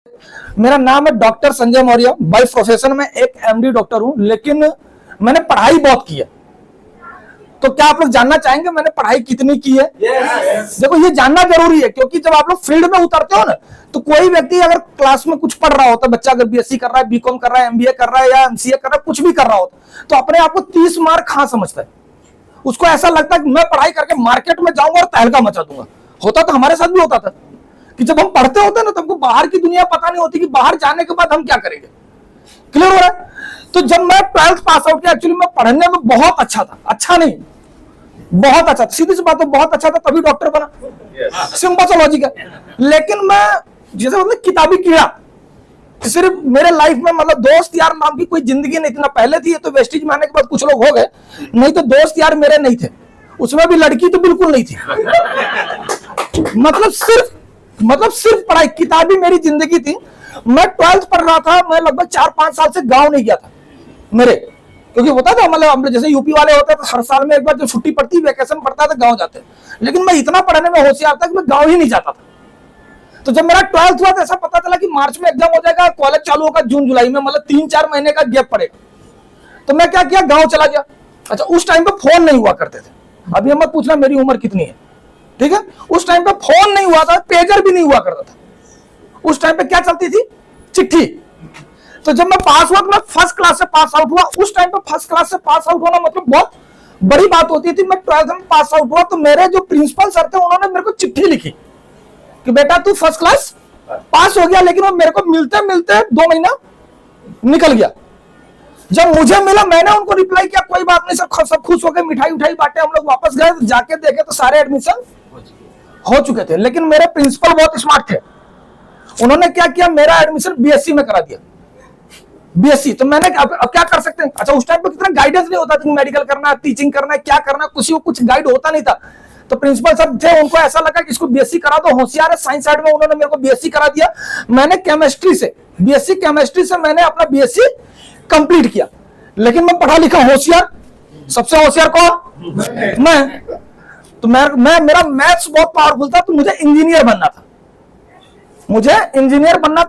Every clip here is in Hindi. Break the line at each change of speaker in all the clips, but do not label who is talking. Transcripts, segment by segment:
मेरा नाम है doctor Sanjay Maurya. By profession में एक एमडी डॉक्टर हूं, लेकिन मैंने पढ़ाई बहुत की है। तो क्या आप लोग जानना चाहेंगे मैंने पढ़ाई कितनी की है? देखो, ये जानना जरूरी है, क्योंकि जब आप लोग फील्ड में उतरते हो ना, तो कोई व्यक्ति अगर क्लास में कुछ पढ़ रहा होता है, बच्चा अगर बीएससी कर रहा है, बीकॉम कर रहा है, एमबीए कर रहा है या एमसीए कर रहा है, कुछ भी कर रहा होता, तो अपने आप को 30 मार्क कहां समझता है। उसको ऐसा लगता है कि मैं पढ़ाई करके मार्केट में जाऊंगा और तहलका मचा दूंगा। होता तो हमारे साथ भी होता था कि जब हम पढ़ते होते ना, तो हमको बाहर की दुनिया पता नहीं होती कि बाहर जाने के बाद हम क्या करेंगे। क्लियर हो रहा है? तो जब मैं 12th पास आउट किया, एक्चुअली मैं पढ़ने में बहुत अच्छा था, अच्छा नहीं बहुत अच्छा था, सीधी सी बात है, बहुत अच्छा था, तभी डॉक्टर बना। सिंपल सा लॉजिक है। लेकिन मैं जैसे मतलब किताबी कीड़ा, सिर्फ मेरे लाइफ में मतलब दोस्त यार नाम की कोई जिंदगी नहीं थी ना। पहले थी, तो वेस्टेज में आने के बाद कुछ लोग हो गए, नहीं तो दोस्त यार मेरे नहीं थे। उसमें भी लड़की तो बिल्कुल नहीं थी। मतलब सिर्फ पढ़ाई, किताबी मेरी जिंदगी थी। मैं 12th पढ़ रहा था, मैं लगभग 4-5 साल से गांव नहीं गया था मेरे, क्योंकि होता था मतलब हम जैसे यूपी वाले होते थे, हर साल में एक बार जब छुट्टी पड़ती, वेकेशन पड़ता था, गांव जाते। लेकिन मैं इतना पढ़ने में होशियार था कि मैं गांव ही नहीं जाता था। तो जब मेरा 12th हुआ तो ऐसा पता चला कि मार्च में एग्जाम हो जाएगा, कॉलेज चालू होगा जून जुलाई में, मतलब 3-4 महीने का गैप पड़ेगा। तो मैं क्या किया, गांव चला गया। अच्छा, उस टाइम पे फोन नहीं हुआ करते थे। अभी मत पूछना मेरी उम्र कितनी है, ठीक है? उस टाइम पे फोन नहीं हुआ था, पेजर भी नहीं हुआ करता था। उस टाइम पे क्या चलती थी, चिट्ठी। तो जब मैं पास हुआ, तो मैं फर्स्ट क्लास से पास आउट हुआ। उस टाइम पे फर्स्ट क्लास से पास आउट होना मतलब बहुत बड़ी बात होती थी। मैं 12th में पास आउट हुआ, तो मेरे जो प्रिंसिपल सर थे, उन्होंने मेरे को चिट्ठी लिखी कि बेटा तू फर्स्ट क्लास पास हो गया। लेकिन वो मेरे को मिलते मिलते 2 महीना निकल गया। जब मुझे मिला, मैंने उनको रिप्लाई किया, कोई बात नहीं सर, सब खुश हो गए, मिठाई उठाई बांटे, हम लोग वापस गए। जाके देखे तो सारे एडमिशन हो चुके थे। लेकिन मेरे प्रिंसिपल बहुत स्मार्ट थे। उन्होंने क्या किया, मेरा एडमिशन बीएससी में करा दिया। बीएससी तो मैंने अब क्या कर सकते हैं। अच्छा, उस टाइम पे कितना गाइडेंस नहीं होता था, मेडिकल करना है, टीचिंग करना है, क्या करना है, किसी को कुछ गाइड होता नहीं था। तो प्रिंसिपल सर थे, उनको ऐसा लगा कि इसको बीएससी करा दो, होशियार है साइंस साइड में, उन्होंने मेरे को बीएससी करा दिया। मैंने केमिस्ट्री से, बीएससी केमिस्ट्री से मैंने अपना बीएससी कंप्लीट किया। लेकिन मैं पढ़ा लिखा होशियार, सबसे होशियार कौन? मैं। तो मेरा मैथ्स बहुत पावरफुल था, तो मुझे इंजीनियर बनना था।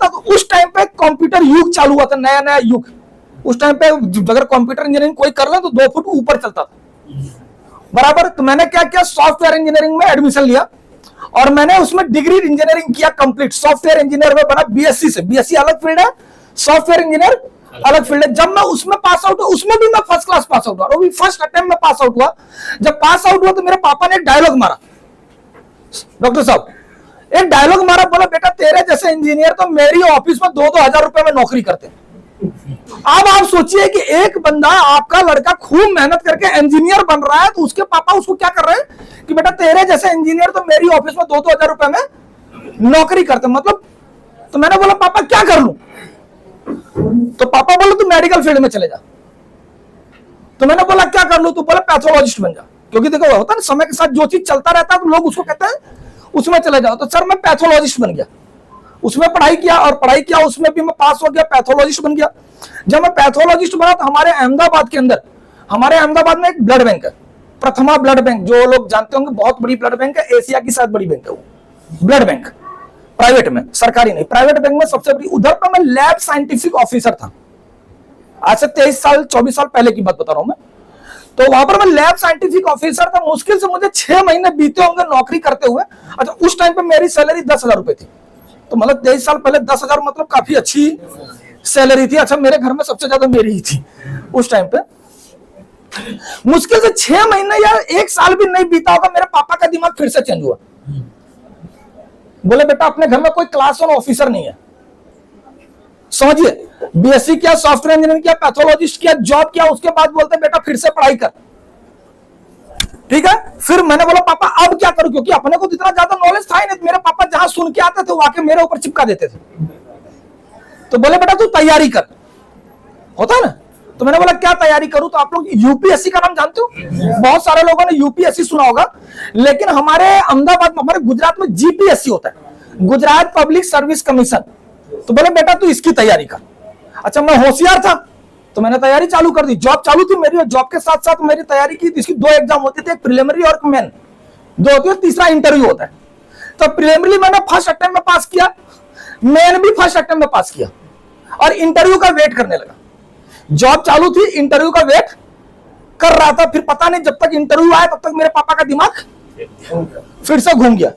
तो उस टाइम पे कंप्यूटर युग चालू हुआ था, नया नया युग। उस टाइम पे अगर कंप्यूटर इंजीनियरिंग कोई कर ले तो 2 फुट ऊपर चलता था बराबर। तो मैंने क्या किया, सॉफ्टवेयर इंजीनियरिंग में एडमिशन लिया और मैंने उसमें डिग्री इंजीनियरिंग किया कंप्लीट। सॉफ्टवेयर इंजीनियर में बना बीएससी से। बीएससी अलग फील्ड है, सॉफ्टवेयर इंजीनियर अलग फील्ड है। जब मैं उसमें पास आउट हुआ, उसमें भी मैं फर्स्ट क्लास पास आउट हुआ, वो भी फर्स्ट अटेम्प्ट में पास आउट हुआ। जब पास आउट हुआ तो मेरे पापा ने एक डायलॉग मारा, डॉक्टर साहब एक डायलॉग मारा, बोला बेटा तेरे जैसे इंजीनियर तो मेरी ऑफिस में 2-2 हजार रुपए में नौकरी करते हैं। अब आप सोचिए कि एक बंदा, आपका लड़का खूब मेहनत करके इंजीनियर बन रहा है, तो उसके पापा उसको क्या कर रहे हैं कि बेटा तेरे जैसे इंजीनियर तो मेरी ऑफिस में 2-2 हजार रुपए में नौकरी करते हैं, मतलब। तो मैंने बोला पापा क्या कर लूं? तो पापा बोले तू मेडिकल फील्ड में चले जा। तो मैंने बोला क्या कर लूं? तो बोला पैथोलॉजिस्ट बन जा। क्योंकि देखो होता है ना, समय के साथ जो चीज चलता रहता है तो लोग उसको कहते हैं उसमें चले जाओ। तो सर मैं पैथोलॉजिस्ट बन गया, उसमें पढ़ाई किया, उसमें भी मैं पास हो गया, पैथोलॉजिस्ट बन गया। जब मैं पैथोलॉजिस्ट बना तो हमारे अहमदाबाद में एक ब्लड बैंक है, प्रथमा ब्लड बैंक, जो लोग जानते होंगे, बहुत बड़ी ब्लड बैंक है, एशिया की शायद बड़ी बैंक है वो ब्लड बैंक, प्राइवेट में, सरकारी नहीं, प्राइवेट बैंक में सबसे बड़ी। उधर पर मैं लैब साइंटिफिक ऑफिसर था। आज से 24 साल पहले की बात बता रहा हूं मैं। तो वहां पर मैं लैब साइंटिफिक ऑफिसर था। मुश्किल से मुझे 6 महीने बीते होंगे नौकरी करते हुए। अच्छा, उस टाइम पे मेरी सैलरी 10,000 रुपए थी। तो मतलब 23 साल पहले 10,000 मतलब काफी अच्छी सैलरी थी। अच्छा, मेरे घर में सबसे ज्यादा मेरी ही थी उस टाइम पे। मुश्किल से 6 महीने या 1 साल भी नहीं बीता होगा, मेरे पापा का दिमाग फिर से चेंज हुआ। बोले बेटा अपने घर में कोई क्लास 1 ऑफिसर नहीं है, समझिए, बीएससी किया, सॉफ्टवेयर इंजीनियरिंग किया, पैथोलॉजिस्ट किया, जॉब किया, उसके बाद बोलते बेटा फिर से पढ़ाई कर। ठीक है, फिर मैंने बोला पापा अब क्या करूं, क्योंकि अपने को इतना ज्यादा नॉलेज था ही नहीं। मेरे पापा जहां सुन के आते थे वो आके मेरे ऊपर चिपका देते थे। तो बोले बेटा तू तैयारी कर, होता है ना। तो मैंने बोला क्या तैयारी करूं? तो आप लोग यूपीएससी का नाम जानते हो, बहुत सारे लोगों ने यूपीएससी सुना होगा, लेकिन हमारे अहमदाबाद में, हमारे गुजरात में जीपीएससी होता है, गुजरात पब्लिक सर्विस कमीशन। तो बोले बेटा तू इसकी तैयारी कर। अच्छा, मैं होशियार था तो मैंने तैयारी चालू कर दी। जॉब चालू थी मेरी, और जॉब के साथ साथ मेरी तैयारी की। इसकी 2 एग्जाम होते थे, एक प्रिलिमिनरी और एक मेन, 2 होती है, तीसरा इंटरव्यू होता है। तो प्रिलिमिनरी मैंने फर्स्ट अटेम्प्ट में पास किया, मैंने भी फर्स्ट अटेम्प्ट में पास किया और इंटरव्यू का वेट करने लगा। जॉब चालू थी, इंटरव्यू का वेट कर रहा था। फिर पता नहीं, जब तक इंटरव्यू आया तब तक मेरे पापा का दिमाग फिर से घूम गया।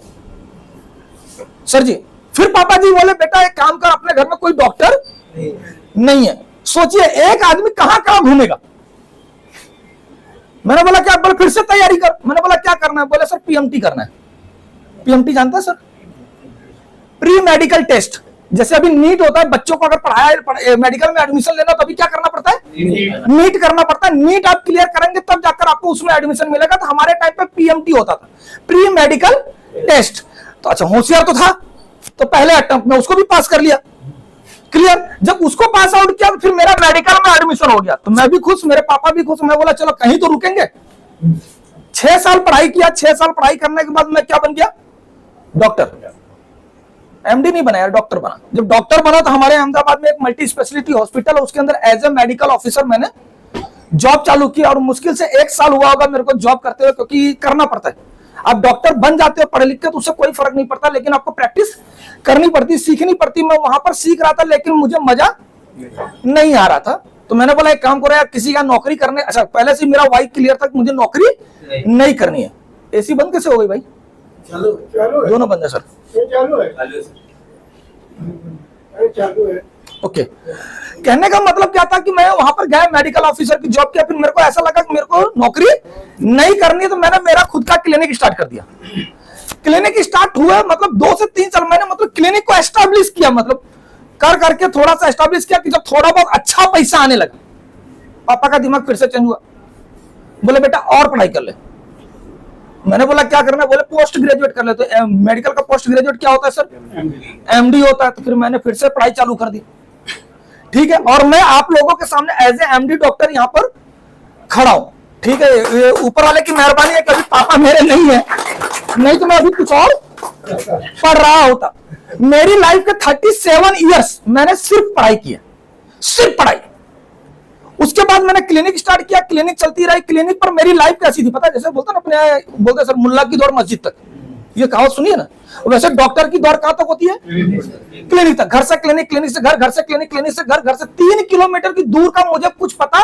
सर जी, फिर पापा जी बोले बेटा एक काम कर, अपने घर में कोई डॉक्टर नहीं है। सोचिए एक आदमी कहां कहां घूमेगा। मैंने बोला क्या? बोले फिर से तैयारी कर। मैंने बोला क्या करना है? बोले सर पीएमटी करना है। पीएमटी जानता है सर? Pre medical test. जैसे अभी नीट होता है, बच्चों को अगर पढ़ाया मेडिकल में एडमिशन लेना तो अभी क्या करना पड़ता है? नीट करना पड़ता है। नीट आप क्लियर करेंगे तब जाकर आपको उसमें एडमिशन मिलेगा। तो हमारे टाइम पे पीएमटी होता था, प्री मेडिकल टेस्ट। तो अच्छा होशियार तो था, तो पहले अटेम्प्ट में उसको भी पास कर लिया, क्लियर। जब उसको पास आउट किया तो फिर मेरा मेडिकल में एडमिशन हो गया। तो मैं भी खुश, मेरे पापा भी खुश। मैं बोला चलो कहीं तो रुकेंगे। 6 साल पढ़ाई किया। 6 साल पढ़ाई करने के बाद मैं क्या बन गया? डॉक्टर। एमडी नहीं बना यार, डॉक्टर बना। जब डॉक्टर बना तो हमारे अहमदाबाद में एक मल्टी स्पेशलिटी हॉस्पिटल है, उसके अंदर एज ए मेडिकल ऑफिसर मैंने जॉब चालू की। और मुश्किल से 1 साल हुआ होगा मेरे को जॉब करते हुए, क्योंकि करना पड़ता है। आप डॉक्टर बन जाते हो पढ़े लिख के तो उससे कोई फर्क नहीं पड़ता, लेकिन आपको प्रैक्टिस करनी पड़ती, सीखनी पड़ती। मैं वहां पर सीख रहा था, लेकिन मुझे मजा नहीं आ रहा था। तो मैंने बोला एक काम करो यार, किसी का नौकरी करने, अच्छा पहले से मेरा वाई क्लियर था, मुझे नौकरी नहीं करनी है। एसी बंद कैसे हो गई भाई? चालू दोनों बंद है सर। चालू है। ओके, कहने का मतलब क्या था कि मैं वहां पर गया, मेडिकल ऑफिसर की जॉब किया। फिर मेरे को ऐसा लगा कि मेरे को नौकरी नहीं करनी है, तो मैंने मेरा खुद का क्लिनिक स्टार्ट कर दिया। क्लिनिक स्टार्ट हुआ मतलब 2 से 3 साल मैंने मतलब क्लिनिक को एस्टेब्लिश किया, मतलब कर करके थोड़ा सा एस्टेब्लिश किया कि जब थोड़ा बहुत अच्छा पैसा आने लगा, पापा का दिमाग फिर से चेंज हुआ। बोले बेटा और पढ़ाई कर ले। मैंने बोला क्या करना? बोले पोस्ट ग्रेजुएट कर ले। तो मेडिकल का पोस्ट ग्रेजुएट क्या होता है सर? एमडी होता है। तो फिर मैंने फिर से पढ़ाई चालू कर दी, ठीक है। और मैं आप लोगों के सामने एज ए एमडी डॉक्टर यहाँ पर खड़ा हूं, ठीक है। ऊपर वाले की मेहरबानी है कि अभी पापा मेरे नहीं है, नहीं तो मैं अभी कुछ और पढ़ रहा होता। मेरी लाइफ के 37 इयर्स मैंने सिर्फ पढ़ाई की है, सिर्फ पढ़ाई। उसके बाद मैंने क्लिनिक स्टार्ट किया, क्लिनिक चलती रही। क्लिनिक पर मेरी लाइफ कैसी थी पता है? जैसे बोलते ना अपने, बोलते सर मुल्ला की दौड़ मस्जिद तक, ये कहावत सुनिए ना। वैसे डॉक्टर की दौड़ कहां तक होती है? क्लिनिक तक। घर से क्लिनिक, क्लिनिक से घर, घर से क्लिनिक, क्लिनिक से घर, घर से 3 किलोमीटर की दूर का मुझे कुछ पता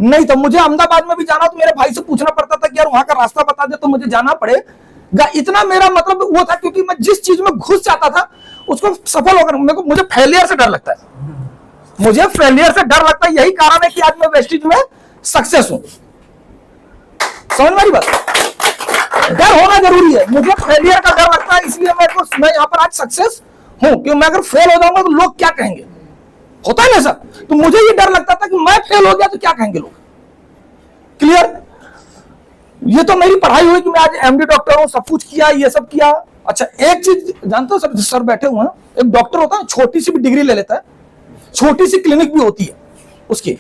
नहीं था। मुझे अहमदाबाद में भी जाना तो मेरे भाई से पूछना पड़ता था कि यार वहां का रास्ता बता दे तो मुझे जाना पड़ेगा। इतना मेरा मतलब वो था, क्योंकि मैं जिस चीज में घुस जाता था उसको सफल होकर मुझे फेलियर से डर लगता है। मुझे फेलियर से डर लगता है, यही कारण है कि आज मैं वेस्टिज में सक्सेस हूं। समझ मेरी बात? डर होना जरूरी है। मुझे फेलियर का डर लगता है, इसलिए मैं यहाँ पर आज सक्सेस हूं। क्योंकि मैं अगर फेल हो जाऊंगा तो लोग क्या कहेंगे, होता है ना सर। तो मुझे ये डर लगता था कि मैं फेल हो गया तो क्या कहेंगे लोग, क्लियर। ये तो मेरी पढ़ाई हुई कि मैं आज एमडी डॉक्टर हूं, सब कुछ किया, ये सब किया। अच्छा एक चीज जानते हो सर बैठे हुए हैं, एक डॉक्टर होता है छोटी सी भी डिग्री ले लेता है, छोटी सी क्लिनिक भी होती है उसकी।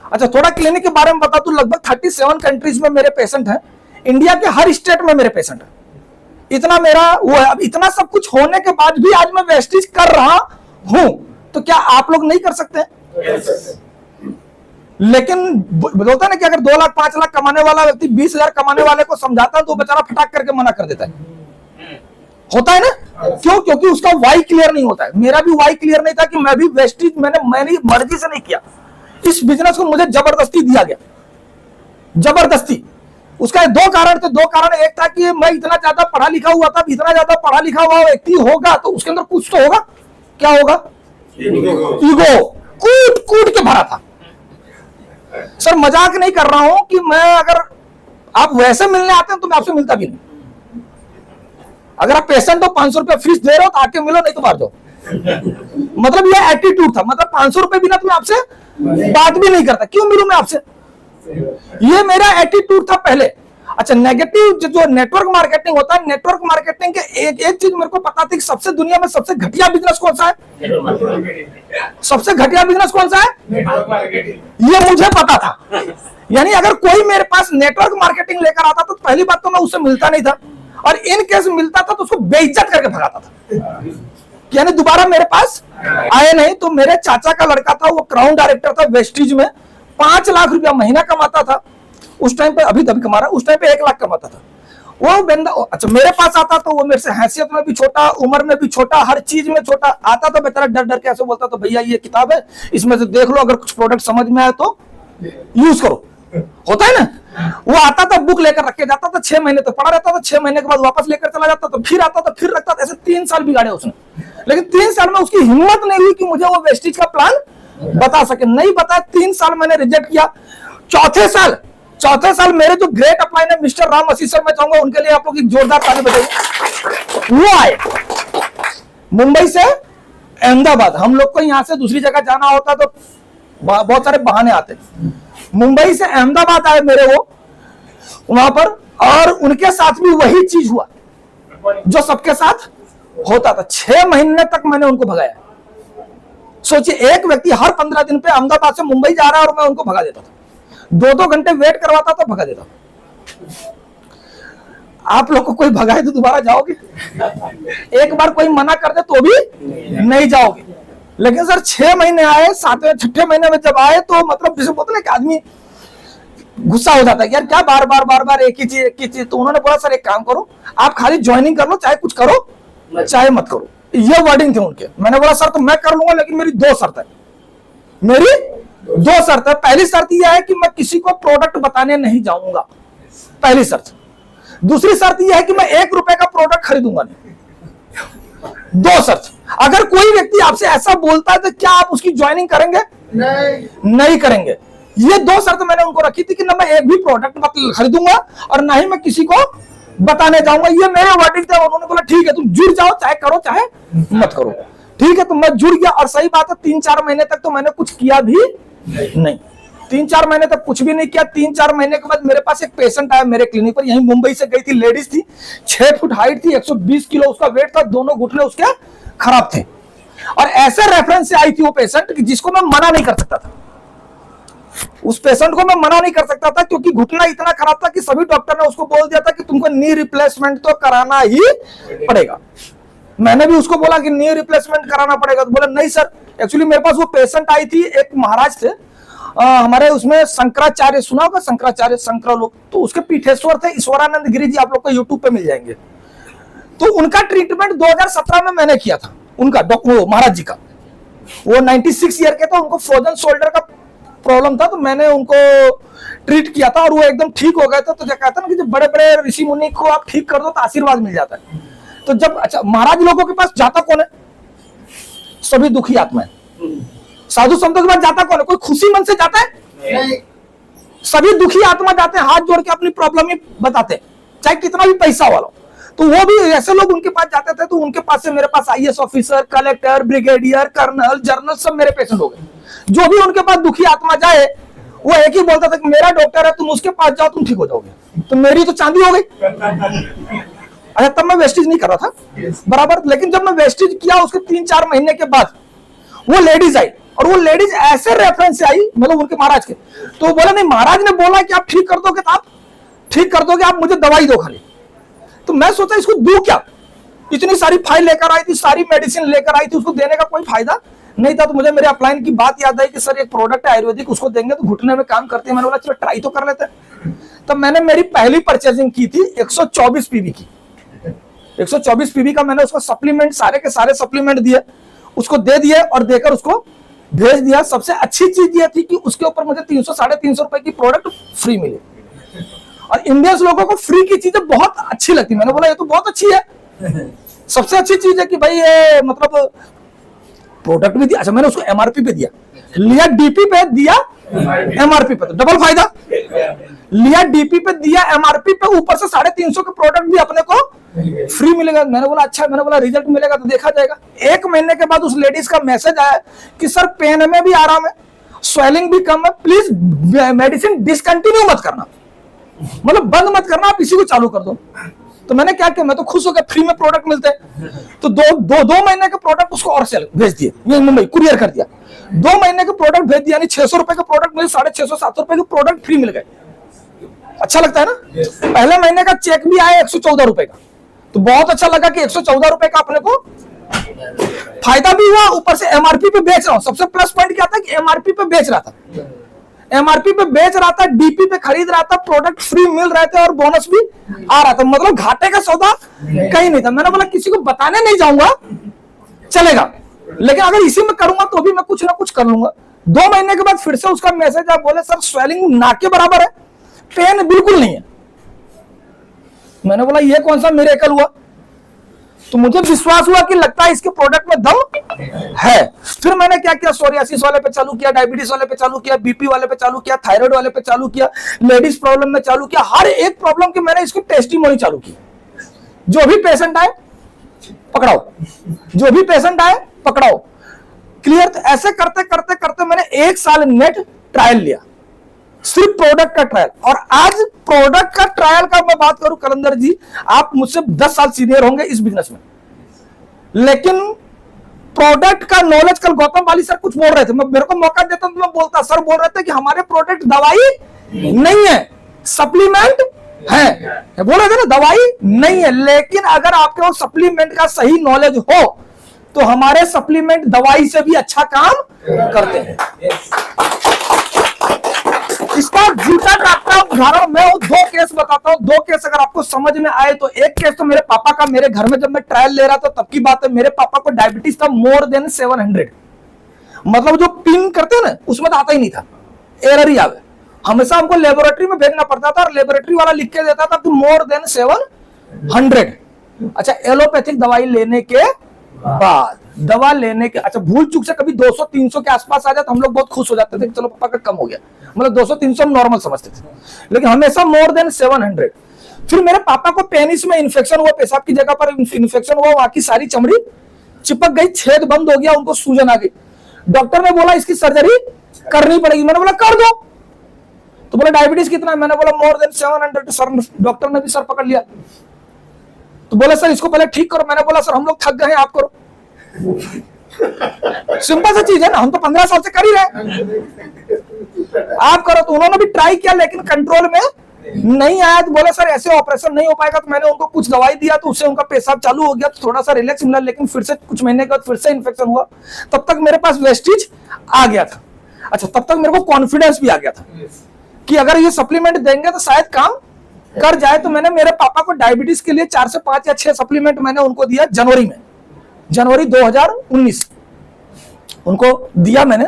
अच्छा थोड़ा क्लिनिक के बारे में बता दूं, लगभग 37 कंट्रीज में मेरे पेशेंट हैं, इंडिया के हर स्टेट में मेरे पेशेंट हैं। इतना मेरा वो है। अब इतना सब कुछ होने के बाद भी आज मैं वेस्टिज कर रहा हूं, तो क्या आप लोग नहीं कर सकते? लेकिन बोलता है ना कि अगर 2 लाख 5 लाख कमाने वाला व्यक्ति 20,000 कमाने वाले को समझाता है तो बेचारा फटाक करके मना कर देता है, होता है ना। क्यों? क्योंकि उसका वाई क्लियर नहीं होता है। मेरा भी वाई क्लियर नहीं था कि मैं भी वेस्टिज मैंने मर्जी से नहीं किया। इस बिजनेस को मुझे जबरदस्ती दिया गया, जबरदस्ती। उसका 2 कारण थे। 2 कारण, एक था कि मैं इतना ज्यादा पढ़ा लिखा हुआ था, इतना ज्यादा पढ़ा लिखा हुआ व्यक्ति होगा तो उसके अंदर कुछ तो होगा। क्या होगा? ईगो कूट कूट के भरा था। सर मजाक नहीं कर रहा हूं कि मैं, अगर आप वैसे मिलने आते हैं तो मैं आपसे मिलता भी नहीं। अगर आप पेशेंट हो 500 रुपया फीस दे रहे हो तो आके मिलो, नहीं तो बाहर जाओ। मतलब ये एटीट्यूड था। मतलब 500 रुपए बिना तो मैं आपसे बात भी नहीं करता, क्यों मिलूं मैं आपसे, ये मेरा एटीट्यूड था पहले। अच्छा नेगेटिव जो नेटवर्क मार्केटिंग होता है, नेटवर्क मार्केटिंग के एक चीज मेरे को पता थी कि सबसे दुनिया में सबसे घटिया बिजनेस कौन सा है? सबसे घटिया बिजनेस कौन सा है? ये मुझे पता था। यानी अगर कोई मेरे पास नेटवर्क मार्केटिंग लेकर आता तो पहली बात तो मैं उससे मिलता नहीं था, और इन केस मिलता था तो उसको बेइज्जत करके भगाता था, यानी दोबारा मेरे पास आए नहीं। तो मेरे चाचा का लड़का था, वो क्राउन डायरेक्टर था वेस्टिज में, 5 लाख रुपया महीना कमाता था उस टाइम पे। अभी तभी कमा रहा है, उस टाइम पे 1 लाख कमाता था। वो बंदा अच्छा मेरे पास आता तो वो मेरे से हैसियत में भी छोटा, उम्र में भी छोटा, हर चीज में छोटा आता, तो बेचारा डर डर के ऐसे बोलता तो भैया ये किताब है, इसमें से देख लो, अगर कुछ प्रोडक्ट समझ में आए तो यूज करो। होता है ना, वो आता था बुक लेकर रख के जाता था, 6 महीने तक पढ़ा रहता था, 6 महीने के बाद वापस लेकर चला जाता था, फिर आता था, फिर रखता था, ऐसे 3 साल बिगाड़े उसने। लेकिन 3 साल में उसकी हिम्मत नहीं हुई कि मुझे वो वेस्टेज का प्लान बता सके, नहीं बताया। 3 साल मैंने रिजेक्ट किया। चौथे साल मेरे जो ग्रेट अपलाइन है मिस्टर राम वसी सर, मैं चाहूंगा उनके लिए आप लोग एक जोरदार ताली बजाइए। वो आए मुंबई से अहमदाबाद, हम लोग को यहां से दूसरी जगह जाना होता तो बहुत सारे बहाने आते। मुंबई से अहमदाबाद आए मेरे वो वहां पर, और उनके साथ भी वही चीज हुआ जो सबके साथ होता था। 6 महीने तक मैंने उनको भगाया। सोचिए, एक व्यक्ति हर 15 दिन पे अहमदाबाद से मुंबई जा रहा है और मैं उनको भगा देता था, 2-2 घंटे वेट करवाता था, भगा देता। आप लोग को कोई भगाए तो दोबारा जाओगे? एक बार कोई मना कर दे तो भी नहीं जाओगे। लेकिन सर 6 महीने आए, 7वें 6ठे महीने में जब आए तो मतलब जैसे बोलते ना कि आदमी गुस्सा हो जाता है यार, क्या बार बार एक ही चीज। तो उन्होंने बोला सर एक काम करो, आप खाली ज्वाइनिंग कर लो, चाहे कुछ करो चाहे मत करो, ये वर्डिंग थे उनके। मैंने बोला सर तो मैं कर लूंगा, लेकिन मेरी 2 शर्त है। मेरी 2 शर्त है। पहली शर्त यह है कि मैं किसी को प्रोडक्ट बताने नहीं जाऊंगा, पहली शर्त। दूसरी शर्त यह है कि मैं 1 रुपए का प्रोडक्ट खरीदूंगा नहीं। 2 शर्त। अगर कोई व्यक्ति आपसे ऐसा बोलता है तो क्या आप उसकी ज्वाइनिंग करेंगे? नहीं करेंगे। ये 2 शर्त मैंने उनको रखी थी कि ना मैं एक भी प्रोडक्ट खरीदूंगा और ना ही मैं किसी को बताने जाऊंगा। ये मेरे वर्डिंग थे। उन्होंने बोला ठीक है तुम जुड़ जाओ, चाहे करो चाहे मत करो। ठीक है, तो मैं जुड़ गया। और सही बात है 3-4 महीने तक तो मैंने कुछ किया भी नहीं। 3-4 महीने तक कुछ भी नहीं किया। 3-4 महीने के बाद मेरे पास एक पेशेंट आया मेरे क्लिनिक पर, यहीं मुंबई से गई थी, लेडीज थी, 6 फुट हाइट थी, 120 किलो उसका वेट था, दोनों घुटने उसके खराब थे। और ऐसे रेफरेंस से आई थी वो पेशेंट जिसको मैं मना नहीं कर सकता था। उस पेशेंट को मैं मना नहीं कर सकता था क्योंकि घुटना इतना खराब था कि सभी डॉक्टर ने उसको बोल दिया था कि तुमको नी रिप्लेसमेंट तो कराना ही पड़ेगा। मैंने भी उसको बोला कि नी रिप्लेसमेंट कराना पड़ेगा, तो बोला नहीं सर। एक्चुअली मेरे पास वो पेशेंट आई थी, एक महाराज थे हमारे, उसमें शंकराचार्य सुना होगा, शंकराचार्य शंकर लोग, तो उसके पीठेश्वर थे ईश्वरानंद गिरी जी, आप लोग को यूट्यूब पे मिल जाएंगे। तो उनका ट्रीटमेंट 2017 में मैंने किया था, उनका वो महाराज जी का। वो 96 ईयर के थे, उनको फ्रोजन शोल्डर का प्रॉब्लम था, तो मैंने उनको ट्रीट किया था और वो एकदम ठीक हो गए थे। तो कहता ना कि जब बड़े बड़े ऋषि मुनि को आप ठीक कर दो तो आशीर्वाद मिल जाता है। तो जब अच्छा महाराज लोगों के पास जाता कौन है? सभी दुखी आत्माएं। साधु संतों के पास जाता कौन है? कोई खुशी मन से जाता है? नहीं। सभी दुखी आत्मा जाते हैं, हाथ जोड़ के अपनी प्रॉब्लम ही बताते हैं, चाहे कितना भी पैसा वाला। तो वो भी ऐसे लोग उनके पास जाते थे। तो उनके पास से मेरे पास IAS officer, collector, brigadier, colonel, general सब मेरे पेशेंट हो गए। जो भी उनके पास दुखी आत्मा जाए वो एक ही बोलता था कि मेरा डॉक्टर है, तुम उसके पास जाओ, तुम ठीक हो जाओगे। तो मेरी तो चांदी हो गई। अच्छा तब मैं वेस्टेज नहीं कर रहा था बराबर, लेकिन जब मैं वेस्टेज किया उसके 3-4 महीने के बाद वो लेडीज आई, और वो लेडीज ऐसे रेफरेंस से आई, मतलब उनके महाराज के। तो बोला नहीं, महाराज ने बोला कि आप ठीक कर दोगे तो आप ठीक कर दोगे, आप मुझे दवाई दो खाली। तो मैं सोचा इसको दूं क्या, इतनी सारी फाइल लेकर आई थी, सारी मेडिसिन लेकर आई थी, उसको देने का कोई फायदा नहीं था। तो मुझे मेरे अपलाइन की बात याद आई कि सर एक प्रोडक्ट है आयुर्वेदिक, उसको देंगे तो घुटने में काम करते हैं। मैंने बोला चलो ट्राई तो कर लेते हैं। तब मैंने मेरी पहली परचेजिंग की थी 124 पीवी की। 124 पीवी का मैंने उसको सप्लीमेंट, सारे के सारे सप्लीमेंट दिए, उसको दे दिए और देकर उसको भेज दिया। सबसे अच्छी चीज ये थी कि उसके ऊपर मुझे 300-350 रुपए की प्रोडक्ट फ्री मिली। और इंडियंस लोगों को फ्री की चीजें बहुत अच्छी लगती। मैंने बोला ये तो बहुत अच्छी है। सबसे अच्छी चीज है कि भाई ये मतलब प्रोडक्ट भी दिया। अच्छा मैंने उसको MRP पे दिया, लिया DP पे दिया MRP पे, तो डबल फायदा। लिया DP पे दिया MRP पे, ऊपर से 350 के प्रोडक्ट भी अपने को फ्री मिलेगा। मैंने बोला अच्छा, मैंने बोला रिजल्ट मिलेगा तो देखा जाएगा। 1 महीने के बाद उस लेडीज का मैसेज आया कि सर पेन में भी आराम है, स्वेलिंग भी कम है, प्लीज मेडिसिन डिसकंटिन्यू मत करना, मतलब बंद मत करना, आप इसी को चालू कर दो। तो मैंने क्या किया, मैं तो खुश हो गया, फ्री में प्रोडक्ट मिलते हैं। तो दो महीने के प्रोडक्ट उसको और सेल भेज दिए, ये मुंबई कुरियर कर दिया। 2 महीने के प्रोडक्ट भेज दिया, यानी 600 रुपए का प्रोडक्ट मिले, 650-700 रुपए के प्रोडक्ट फ्री मिल गए। अच्छा लगता है ना। पहले महीने का चेक भी आया 114 रुपए का, तो बहुत अच्छा लगा कि 114 रुपए का अपने को फायदा भी हुआ, ऊपर से MRP पे बेच रहा हूं। सबसे प्लस पॉइंट क्या था कि MRP पे बेच रहा था। एमआरपी पे बेच रहा था, डीपी पे खरीद रहा था, प्रोडक्ट फ्री मिल रहे थे और बोनस भी आ रहा था, मतलब घाटे का सौदा कहीं नहीं था। मैंने बोला किसी को बताने नहीं जाऊंगा, चलेगा, लेकिन अगर इसी में करूंगा तो भी मैं कुछ ना कुछ कर लूंगा। 2 महीने के बाद फिर से उसका मैसेज आया, बोले सर स्वेलिंग ना के बराबर है, पेन बिल्कुल नहीं है। मैंने बोला ये कौन सा मिरेकल हुआ? तो मुझे विश्वास हुआ कि लगता है इसके प्रोडक्ट में दम है। फिर मैंने क्या किया, सोरियासिस वाले पे चालू किया, डायबिटीज वाले पे चालू किया, बीपी वाले पे चालू किया, थायराइड वाले पे चालू किया, लेडीज प्रॉब्लम में चालू किया, हर एक प्रॉब्लम की मैंने इसकी टेस्टिमोनी चालू की। जो भी पेशेंट आए पकड़ाओ, जो भी पेशेंट आए पकड़ाओ, क्लियर। तो ऐसे करते करते करते मैंने 1 साल नेट ट्रायल लिया, सिर्फ प्रोडक्ट का ट्रायल। और आज प्रोडक्ट का ट्रायल का मैं बात करूं कलंदर जी, आप मुझसे 10 साल सीनियर होंगे इस बिजनेस में, लेकिन प्रोडक्ट का नॉलेज, कल गौतम वाली सर कुछ बोल रहे थे, मैं मेरे को मौका देता तो मैं बोलता। सर बोल रहे थे कि हमारे प्रोडक्ट दवाई नहीं है, सप्लीमेंट है, बोल रहे थे ना दवाई नहीं है, लेकिन अगर आपके वो सप्लीमेंट का सही नॉलेज हो तो हमारे सप्लीमेंट दवाई से भी अच्छा काम करते हैं। इसका झूठा टाटा उदाहरण मैं 2 केस बताता हूं। 2 केस अगर आपको समझ में आए तो, एक केस तो मेरे पापा का, मेरे घर में जब मैं ट्रायल ले रहा था तब की बात है, मेरे पापा को डायबिटीज था मोर देन 700, मतलब जो पिन करते हैं ना उसमें तो आता ही नहीं था, एरर ही आवे, हमेशा हमको लेबोरेटरी में भेजना पड़ता था और लेबोरेटरी वाला लिख के देता था कि मोर देन 700। अच्छा, एलोपैथिक दवाई लेने के बाद, दवा लेने के, अच्छा भूल चूक से कभी 200-300 के आसपास आ जाता हम लोग बहुत खुश हो जाते थे, चलो पापा का कम हो गया, मतलब 200-300 हम नॉर्मल समझते थे, लेकिन हमेशा मोर देन 700। फिर मेरे पापा को पेनिस में इन्फेक्शन हुआ, पेशाब की जगह पर इन्फेक्शन हुआ, वहां की सारी चमड़ी चिपक गई, छेद बंद हो गया, उनको सूजन आ गई। डॉक्टर ने बोला इसकी सर्जरी करनी पड़ेगी। मैंने बोला कर दो। तो बोला डायबिटीज कितना है? मैंने बोला मोर देन 700। सर, डॉक्टर ने भी सर पकड़ लिया, तो बोला सर इसको पहले ठीक करो। मैंने बोला सर हम लोग थक गए हैं, आप करो। सिंपल सा चीज है ना, हम तो 15 साल से कर ही रहे, आप करो। तो उन्होंने भी ट्राई किया लेकिन कंट्रोल में नहीं आया, तो बोला सर ऐसे ऑपरेशन नहीं हो पाएगा। तो मैंने उनको कुछ दवाई दिया, तो उससे उनका पेशाब चालू हो गया, तो थोड़ा सा रिलैक्स मिला, लेकिन फिर से कुछ महीने के बाद फिर से इन्फेक्शन हुआ। तब तक मेरे पास वेस्टिज आ गया था। अच्छा, तब तक मेरे को कॉन्फिडेंस भी आ गया था कि अगर ये सप्लीमेंट देंगे तो शायद काम कर जाए। तो मैंने मेरे पापा को डायबिटीज के लिए 4 से 5 या 6 सप्लीमेंट मैंने उनको दिया जनवरी में, जनवरी 2019 उनको दिया मैंने।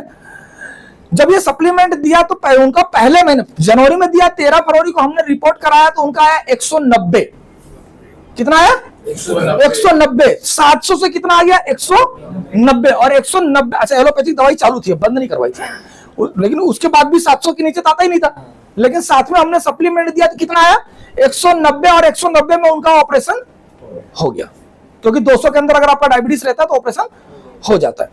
जब ये सप्लीमेंट दिया तो उनका पहले मैंने जनवरी में दिया, 13 फरवरी को हमने रिपोर्ट कराया तो उनका आया 190। कितना आया? 190। 700 से कितना आ गया? 190। और 190, अच्छा एलोपैथिक दवाई चालू थी, बंद नहीं करवाई थी, लेकिन उसके बाद भी 700 के नीचे आता ही नहीं था। लेकिन साथ में हमने सप्लीमेंट दिया तो कितना आया? 190। और 190 में उनका ऑपरेशन हो गया, क्योंकि 200 के अंदर अगर आपका डायबिटीज रहता है तो ऑपरेशन हो जाता है।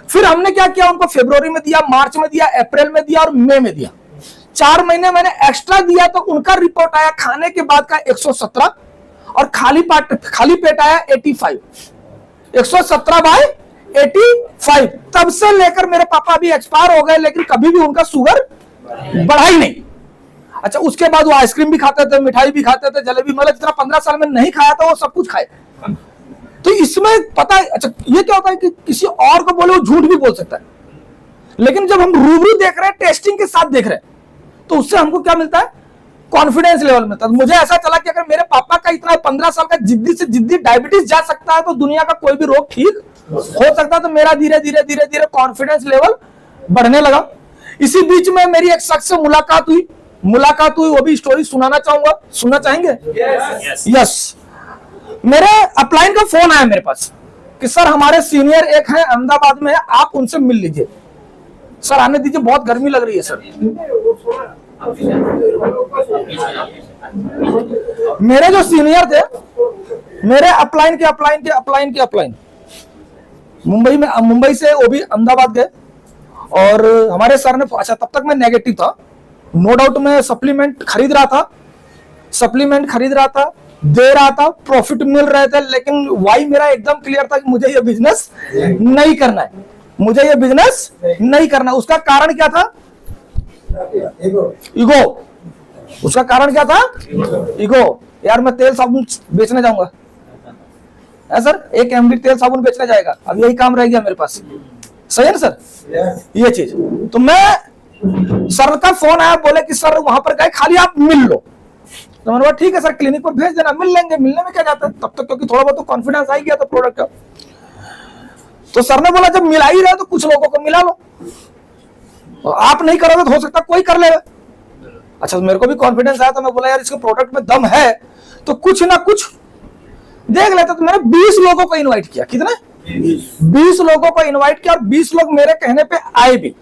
फिर हमने क्या किया, उनको फरवरी में दिया, मार्च में दिया, अप्रैल में दिया और मई में दिया। 4 महीने मैंने एक्स्ट्रा दिया तो उनका रिपोर्ट आया खाने के बाद का 117 और खाली पेट आया 85। 117/85। तब से लेकर मेरे पापा भी एक्सपायर हो गए, लेकिन कभी भी उनका शुगर बढ़ा ही नहीं। अच्छा, उसके बाद वो आइसक्रीम भी खाते थे, मिठाई भी खाते थे, जलेबी, मतलब जितना 15 साल में नहीं खाया था वो सब कुछ खाए। तो इसमें पता है, अच्छा ये क्या होता है कि किसी और को बोले वो झूठ भी बोल सकता है, लेकिन जब हम रूबरू देख रहे हैं, टेस्टिंग के साथ देख रहे हैं, तो उससे हमको क्या मिलता है? कॉन्फिडेंस लेवल मिलता है। मुझे ऐसा चला कि अगर मेरे पापा का इतना 15 साल का जिद्दी से जिद्दी डायबिटीज जा सकता है तो दुनिया का कोई भी रोग ठीक हो सकता है। तो मेरा धीरे धीरे धीरे धीरे कॉन्फिडेंस लेवल बढ़ने लगा। इसी बीच में मेरी एक शख्स से मुलाकात हुई, वो भी स्टोरी सुनाना चाहूंगा, सुनना चाहेंगे? यस। मेरे अपलाइन का फोन आया मेरे पास कि सर हमारे सीनियर एक है अहमदाबाद में, आप उनसे मिल लीजिए। सर आने दीजिए, बहुत गर्मी लग रही है सर। मेरे जो सीनियर थे, मेरे अपलाइन मुंबई से वो भी अहमदाबाद गए और हमारे सर ने, अच्छा तब तक मैं नेगेटिव था, नो डाउट मैं सप्लीमेंट खरीद रहा था, दे रहा था, प्रॉफिट मिल रहे थे, लेकिन वाई मेरा एकदम क्लियर था कि मुझे ये बिजनेस नहीं करना है, उसका कारण क्या था? ईगो। उसका कारण क्या था? ईगो। यार मैं तेल साबुन बेचने जाऊंगा, सर 1 MD तेल साबुन बेचने जाएगा, अब यही काम रह गया मेरे पास। सही है ना सर? ये चीज तो मैं सर का फोन आया, बोले कि सर वहां पर गए, खाली आप मिल लो। तो मैंने बोला ठीक है सर, क्लिनिक पर भेज देना, मिल लेंगे, मिलने में क्या जाता है तब तक, क्योंकि थोड़ा बहुत तो कॉन्फिडेंस आ ही गया था प्रोडक्ट का। तो सर ने बोला जब मिला ही रहे तो कुछ लोगों को मिला लो, तो आप नहीं करोगे तो हो सकता कोई कर लेगा। अच्छा, तो मेरे को भी कॉन्फिडेंस आया, तो मैं बोला यार इसके प्रोडक्ट में दम है तो कुछ ना कुछ देख लेता। तो मैंने 20 लोगों को इनवाइट किया। कितने? 20 लोगों को इनवाइट किया, और 20 लोग मेरे कहने पे आए भी।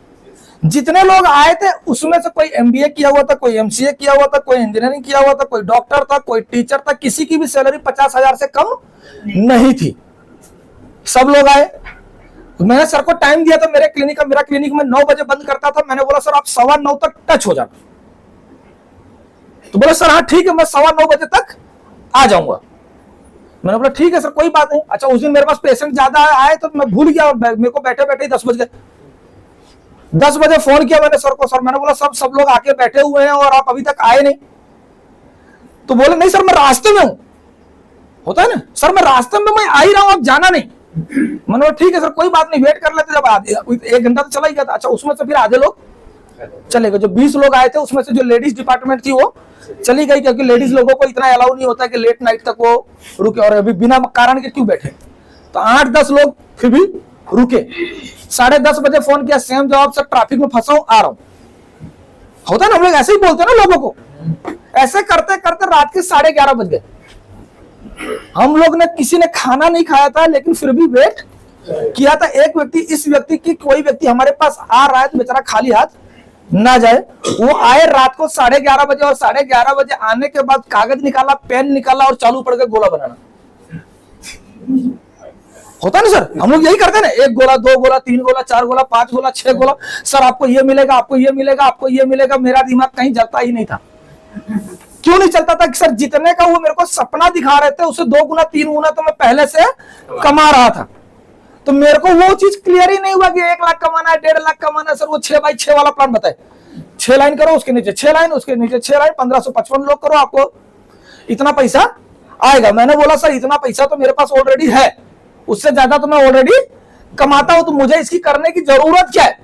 जितने लोग आए थे उसमें से कोई एमबीए किया हुआ था, कोई एमसीए किया हुआ था, कोई इंजीनियरिंग किया हुआ था, कोई डॉक्टर था, कोई टीचर था, किसी की भी सैलरी 50,000 से कम नहीं थी। सब लोग आए। मैंने सर को टाइम दिया था मेरे क्लिनिक का, मेरा क्लिनिक में 9 बजे बंद करता था। मैंने बोला सर आप 9:15 तक टच हो जाना। तो बोला सर हाँ ठीक है, मैं 9:15 बजे तक आ जाऊंगा। मैंने बोला ठीक है सर, कोई बात नहीं। अच्छा, उस दिन मेरे पास पेशेंट ज्यादा आए तो मैं भूल गया, मेरे को बैठे बैठे ही 10 बज गए। 10 बजे फोन किया मैंने सर को। सर मैंने बोला सब लोग आके बैठे हुए हैं और आप अभी तक आए नहीं। तो बोले नहीं सर मैं रास्ते में हूं। होता है ना, सर मैं रास्ते में, मैं आ ही रहा हूं, आप जाना नहीं। मैंने बोला ठीक है सर, कोई बात नहीं, वेट कर लेते। जब आधे 1 घंटा तो चला ही गया था। अच्छा, उसमें से फिर आधे लोग चले गए। जो 20 लोग आए थे उसमें से जो लेडीज डिपार्टमेंट थी वो चली गई, क्योंकि लेडीज लोगों को इतना अलाउ नहीं होता कि लेट नाइट तक वो रुके, और अभी बिना कारण के क्यों बैठे। तो 8-10 लोग फिर भी रुके। 10:30 बजे फोन किया, सेम जवाब, सर ट्रैफिक में फंसा हूं, आ रहा हूं। होता है ना, हम लोग ऐसे ही बोलते हैं ना लोगों को। ऐसे करते करते रात के 11:30 बज गए। हम लोग ने, किसी ने खाना नहीं खाया था, लेकिन फिर भी वेट किया था। एक व्यक्ति, इस व्यक्ति की, कोई व्यक्ति हमारे पास आ रहा है तो बेचारा खाली हाथ ना जाए। वो आए रात को 11:30 बजे, और 11:30 बजे आने के बाद कागज निकाला, पेन निकाला और चालू पड़ गया गोला बनाना। होता ना सर, हम लोग यही करते हैं ना, 1 गोला, 2 गोला, 3 गोला, 4 गोला, 5 गोला, 6 गोला। सर आपको ये मिलेगा, आपको ये मिलेगा, आपको ये मिलेगा। मेरा दिमाग कहीं चलता ही नहीं था। क्यों नहीं चलता था? कि सर जितने का वो मेरे को सपना दिखा रहे थे, उससे 2 गुना 3 गुना तो मैं पहले से कमा रहा था। तो मेरे को वो चीज क्लियर ही नहीं हुआ कि 1 लाख कमाना है, 1.5 लाख कमाना है। सर वो 6x6 वाला प्लान बताए, 6 लाइन करो, उसके नीचे 6 लाइन, उसके नीचे 6 लाइन, 1555 लोग करो, आपको इतना पैसा आएगा। मैंने बोला सर इतना पैसा तो मेरे पास ऑलरेडी है, उससे ज्यादा तो मैं ऑलरेडी कमाता हूं, तो मुझे इसकी करने की जरूरत क्या है?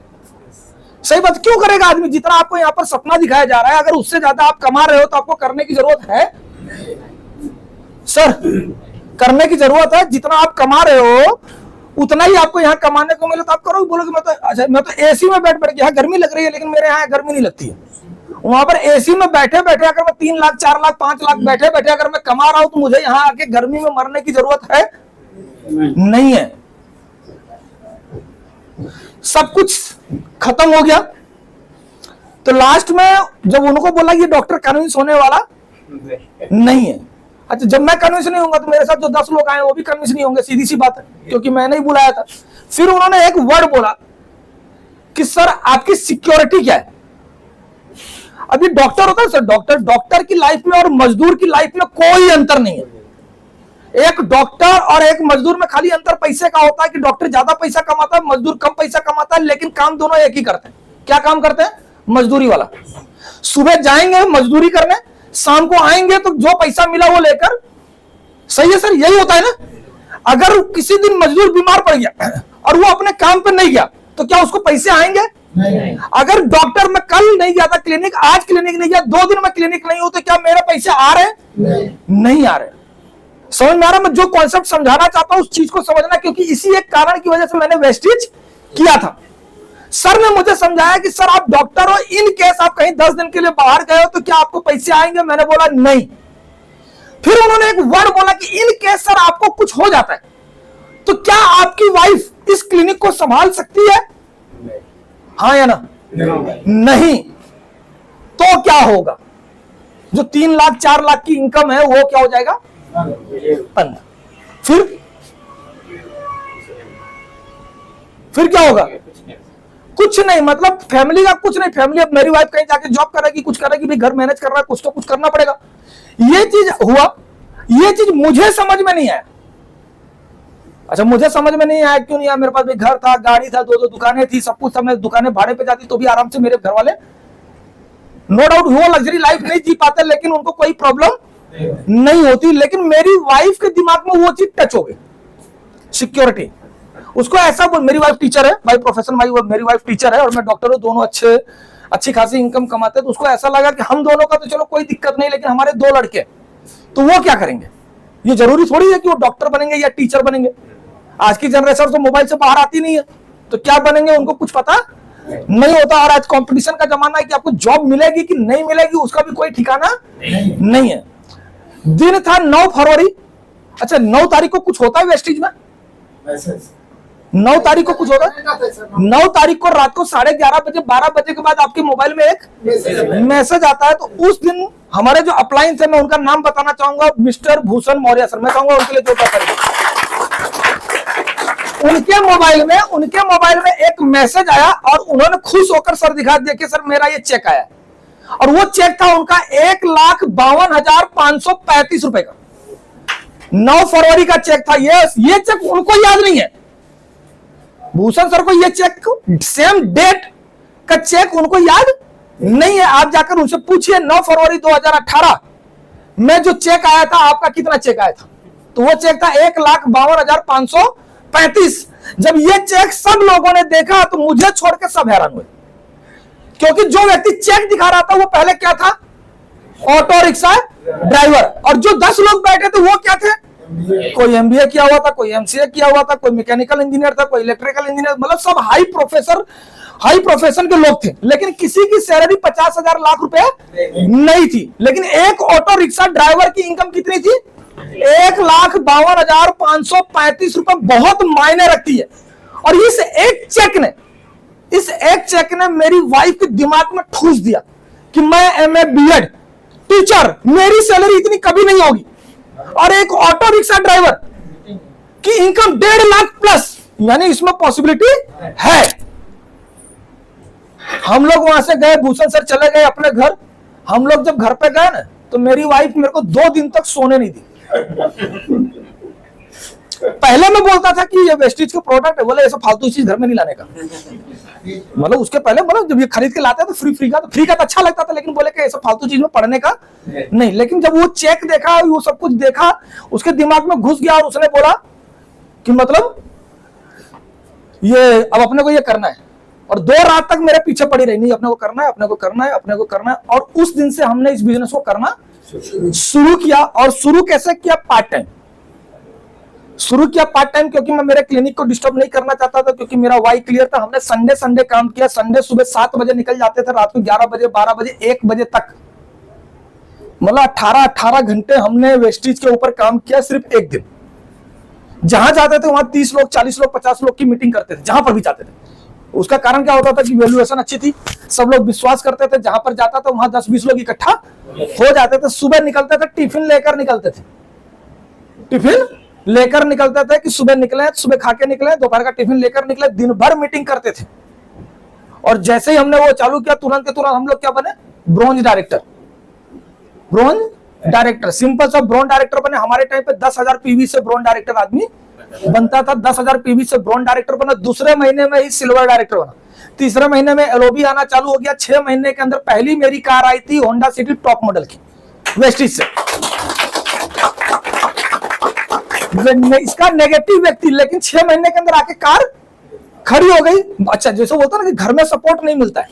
सही बात, क्यों करेगा आदमी? जितना आपको यहाँ पर सपना दिखाया जा रहा है, अगर उससे ज्यादा आप कमा रहे हो तो आपको करने की जरूरत है? सर करने की जरूरत है। जितना आप कमा रहे हो उतना ही आपको यहाँ कमाने को मिले तो आप करोगे। बोलोगे मैं तो, अच्छा मैं तो एसी में बैठ के, यहाँ गर्मी लग रही है, लेकिन मेरे यहाँ गर्मी नहीं लगती है। वहां पर एसी में बैठे बैठे अगर मैं 3 लाख, 4 लाख, 5 लाख बैठे बैठे अगर मैं कमा रहा हूं, तो मुझे यहाँ आके गर्मी में मरने की जरूरत है? नहीं है। सब कुछ खत्म हो गया। तो लास्ट में जब उनको बोला कि डॉक्टर कन्विंस होने वाला नहीं है। अच्छा, जब मैं कन्विंस नहीं होऊंगा तो मेरे साथ जो 10 लोग आए वो भी कन्विंस नहीं होंगे, सीधी सी बात है, क्योंकि मैंने ही बुलाया था। फिर उन्होंने एक वर्ड बोला कि सर आपकी सिक्योरिटी क्या है? अभी डॉक्टर होता है सर, डॉक्टर की लाइफ में और मजदूर की लाइफ में कोई अंतर नहीं है। एक डॉक्टर और एक मजदूर में खाली अंतर पैसे का होता है कि डॉक्टर ज्यादा पैसा कमाता है, मजदूर कम पैसा कमाता है, लेकिन काम दोनों एक ही करते हैं। क्या काम करते हैं? मजदूरी वाला। सुबह जाएंगे मजदूरी करने, शाम को आएंगे तो जो पैसा मिला वो लेकर। सही है सर, यही होता है ना। अगर किसी दिन मजदूर बीमार पड़ गया और वो अपने काम पे नहीं गया तो क्या उसको पैसे आएंगे? नहीं। अगर डॉक्टर मैं कल नहीं गया था क्लिनिक, आज क्लिनिक नहीं गया, 2 दिन में क्लिनिक नहीं हो, तो क्या मेरे पैसे आ रहे? नहीं आ रहे। समझ में आ रहा? मैं जो कॉन्सेप्ट समझाना चाहता हूं उस चीज को समझना, क्योंकि इसी एक कारण की वजह से मैंने वेस्टेज किया था। सर ने मुझे समझाया कि सर आप डॉक्टर हो, इन केस आप कहीं 10 दिन के लिए बाहर गए हो तो क्या आपको पैसे आएंगे? मैंने बोला नहीं। फिर उन्होंने एक वर्ड बोला कि इन केस सर आपको कुछ हो जाता है तो क्या आपकी वाइफ इस क्लिनिक को संभाल सकती है? हाँ या ना? नहीं। तो क्या होगा? जो 3 लाख 4 लाख की इनकम है वो क्या हो जाएगा? बंद। फिर क्या होगा? कुछ नहीं। मतलब फैमिली का कुछ नहीं। फैमिली, अब मेरी वाइफ कहीं जाके जॉब करेगी, कुछ करेगी, भी घर मैनेज कर रहा है, कुछ तो कुछ करना पड़ेगा। ये चीज हुआ, ये चीज मुझे समझ में नहीं आया। अच्छा, मुझे समझ में नहीं आया, क्यों नहीं आया? मेरे पास भी घर था, गाड़ी था, 2 दुकानें थी, सब कुछ था। मैं दुकानें भाड़े पे जाती तो भी आराम से मेरे घर वाले, नो डाउट वो लग्जरी लाइफ नहीं जी पाते, लेकिन उनको कोई प्रॉब्लम नहीं होती। लेकिन मेरी वाइफ के दिमाग में वो चीज टच हो गई, सिक्योरिटी। उसको ऐसा बोल, मेरी वाइफ टीचर है, बाय प्रोफेशन मेरी वाइफ टीचर है और मैं डॉक्टर हूं, दोनों अच्छे अच्छी खासी इनकम कमाते हैं, तो उसको ऐसा लगा कि हम दोनों का तो चलो कोई दिक्कत नहीं, लेकिन हमारे 2 लड़के, तो वो क्या करेंगे? ये जरूरी थोड़ी है कि वो डॉक्टर बनेंगे या टीचर बनेंगे। आज की जनरेशन तो मोबाइल से बाहर आती नहीं है, तो क्या बनेंगे उनको कुछ पता नहीं होता। और आज कंपटीशन का जमाना है कि आपको जॉब मिलेगी कि नहीं मिलेगी उसका भी कोई ठिकाना नहीं है। दिन था 9 फरवरी। अच्छा, 9 तारीख को कुछ होता है वेस्टिज में? 9 तारीख को कुछ होगा? 9 तारीख को रात को 11:30 बजे 12 बजे के बाद आपके मोबाइल में एक मैसेज आता है। तो उस दिन हमारे जो अपलाइन थे, मैं उनका नाम बताना चाहूंगा, मिस्टर भूषण मौर्य सर। मैं चाहूंगा उनके लिए जो करेंगे। उनके मोबाइल में एक मैसेज आया और उन्होंने खुश होकर सर दिखा दिया कि सर मेरा ये चेक आया। और वो चेक था उनका 1,52,535 रुपए का। 9 फरवरी का चेक था। ये चेक उनको याद नहीं है, भूषण सर को ये चेक, सेम डेट का चेक उनको याद नहीं है। आप जाकर उनसे पूछिए 9 फरवरी 2018 में जो चेक आया था, आपका कितना चेक आया था? तो वो चेक था 1,52,535। जब ये चेक सब लोगों ने देखा तो मुझे छोड़ के सब हैरान हुए, क्योंकि जो व्यक्ति चेक दिखा रहा था वो पहले क्या था? Auto rickshaw driver. और जो 10 लोग बैठे थे वो क्या थे? कोई एमबीए किया हुआ था, कोई एमसीए किया हुआ था, कोई मैकेनिकल इंजीनियर था, कोई इलेक्ट्रिकल इंजीनियर, मतलब सब हाई प्रोफेशन के लोग थे। लेकिन किसी की सैलरी 50,000 लाख रुपए नहीं थी। लेकिन एक ऑटो रिक्शा ड्राइवर की इनकम कितनी थी? 1,52,535 रुपए। बहुत मायने रखती है। और इस एक चेक ने मेरी वाइफ के दिमाग में ठूस दिया कि मैं एमए बीएड टीचर, मेरी सैलरी इतनी कभी नहीं होगी। और एक ऑटो रिक्शा ड्राइवर की इनकम 1.5 लाख प्लस, यानी इसमें पॉसिबिलिटी है। हम लोग वहां से गए, भूषण सर चले गए अपने घर। हम लोग जब घर पे गए ना, तो मेरी वाइफ मेरे को 2 दिन तक सोने नहीं दी। पहले मैं बोलता था कि ये वेस्टिज का प्रोडक्ट है, बोले ऐसा फालतू चीज घर में नहीं लाने का। मतलब उसके पहले, मतलब जब ये खरीद के लाते तो फ्री का तो अच्छा लगता था, लेकिन बोले कि ऐसा फालतू चीज में पढ़ने का नहीं। लेकिन जब वो चेक देखा, वो सब कुछ देखा, उसके दिमाग में घुस गया और उसने बोला कि मतलब ये अब अपने को ये करना है। और 2 रात तक मेरे पीछे पड़ी रही, नहीं अपने को करना है, अपने को करना है, अपने को करना है। और उस दिन से हमने इस बिजनेस को करना शुरू किया। और शुरू कैसे किया? पार्ट टाइम शुरू किया, पार्ट टाइम, क्योंकि मैं मेरे क्लिनिक को डिस्टर्ब नहीं करना चाहता था, क्योंकि मेरा वाई क्लियर था। हमने संडे काम किया। संडे सुबह 7 बजे निकल जाते थे, रात को 11 बजे 12 बजे 1 बजे तक, मतलब 18 घंटे हमने वेस्टिज के ऊपर काम किया। सिर्फ एक दिन जहां जाते थे वहां 30 लोग 40 लोग 50 लोग की मीटिंग करते थे, जहां पर भी जाते थे। उसका कारण क्या होता था कि वैल्यूएशन अच्छी थी, सब लोग विश्वास करते थे। जहां पर जाता था वहां 10-20 लोग इकट्ठा हो जाते थे। सुबह निकलते थे, टिफिन लेकर निकलते थे कि सुबह निकले, सुबह खा के निकले, दोपहर का टिफिन लेकर निकले, दिन भर मीटिंग करते थे। और जैसे ही हमने वो चालू किया, तुरंत के तुरंत हम लोग क्या बने? Bronze director. सिंपल सा ब्रोंज डायरेक्टर बने। हमारे टाइम पे 10,000 पीवी से ब्रोंज डायरेक्टर आदमी बनता था। 10,000 पीवी से ब्रोंज डायरेक्टर बना। दूसरे महीने में ही सिल्वर डायरेक्टर बना। तीसरे महीने में एलओबी आना चालू हो गया। 6 महीने के अंदर पहली मेरी कार आई थी होंडा सिटी टॉप मॉडल की, वेस्टिज से। इसका नेगेटिव व्यक्ति, लेकिन 6 महीने के अंदर आके कार खड़ी हो गई। अच्छा, जैसे बोलता ना कि घर में सपोर्ट नहीं मिलता है,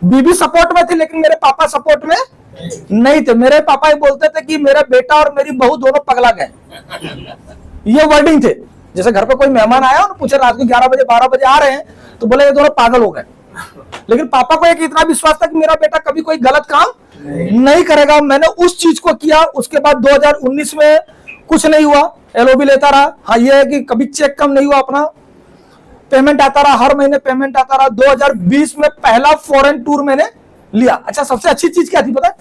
बीबी सपोर्ट में थी लेकिन मेरे पापा सपोर्ट में नहीं थे। मेरे पापा ही बोलते थे कि मेरा बेटा और मेरी बहू दोनों पगला गए, ये वर्डिंग थे। जैसे घर पे कोई मेहमान आया और पूछे रात को 11 बजे 12 बजे आ रहे हैं, तो बोले ये दोनों पागल हो गए। लेकिन पापा को एक इतना विश्वास था कि मेरा बेटा कभी कोई गलत काम नहीं करेगा। मैंने उस चीज को किया। उसके बाद 2019 में कुछ नहीं हुआ, एलओबी लेता रहा। हाँ, ये है कि कभी चेक कम नहीं हुआ, अपना पेमेंट आता रहा, हर महीने पेमेंट आता रहा। 2020 में पहला फॉरेन टूर मैंने लिया। अच्छा, सबसे अच्छी चीज क्या थी पता है?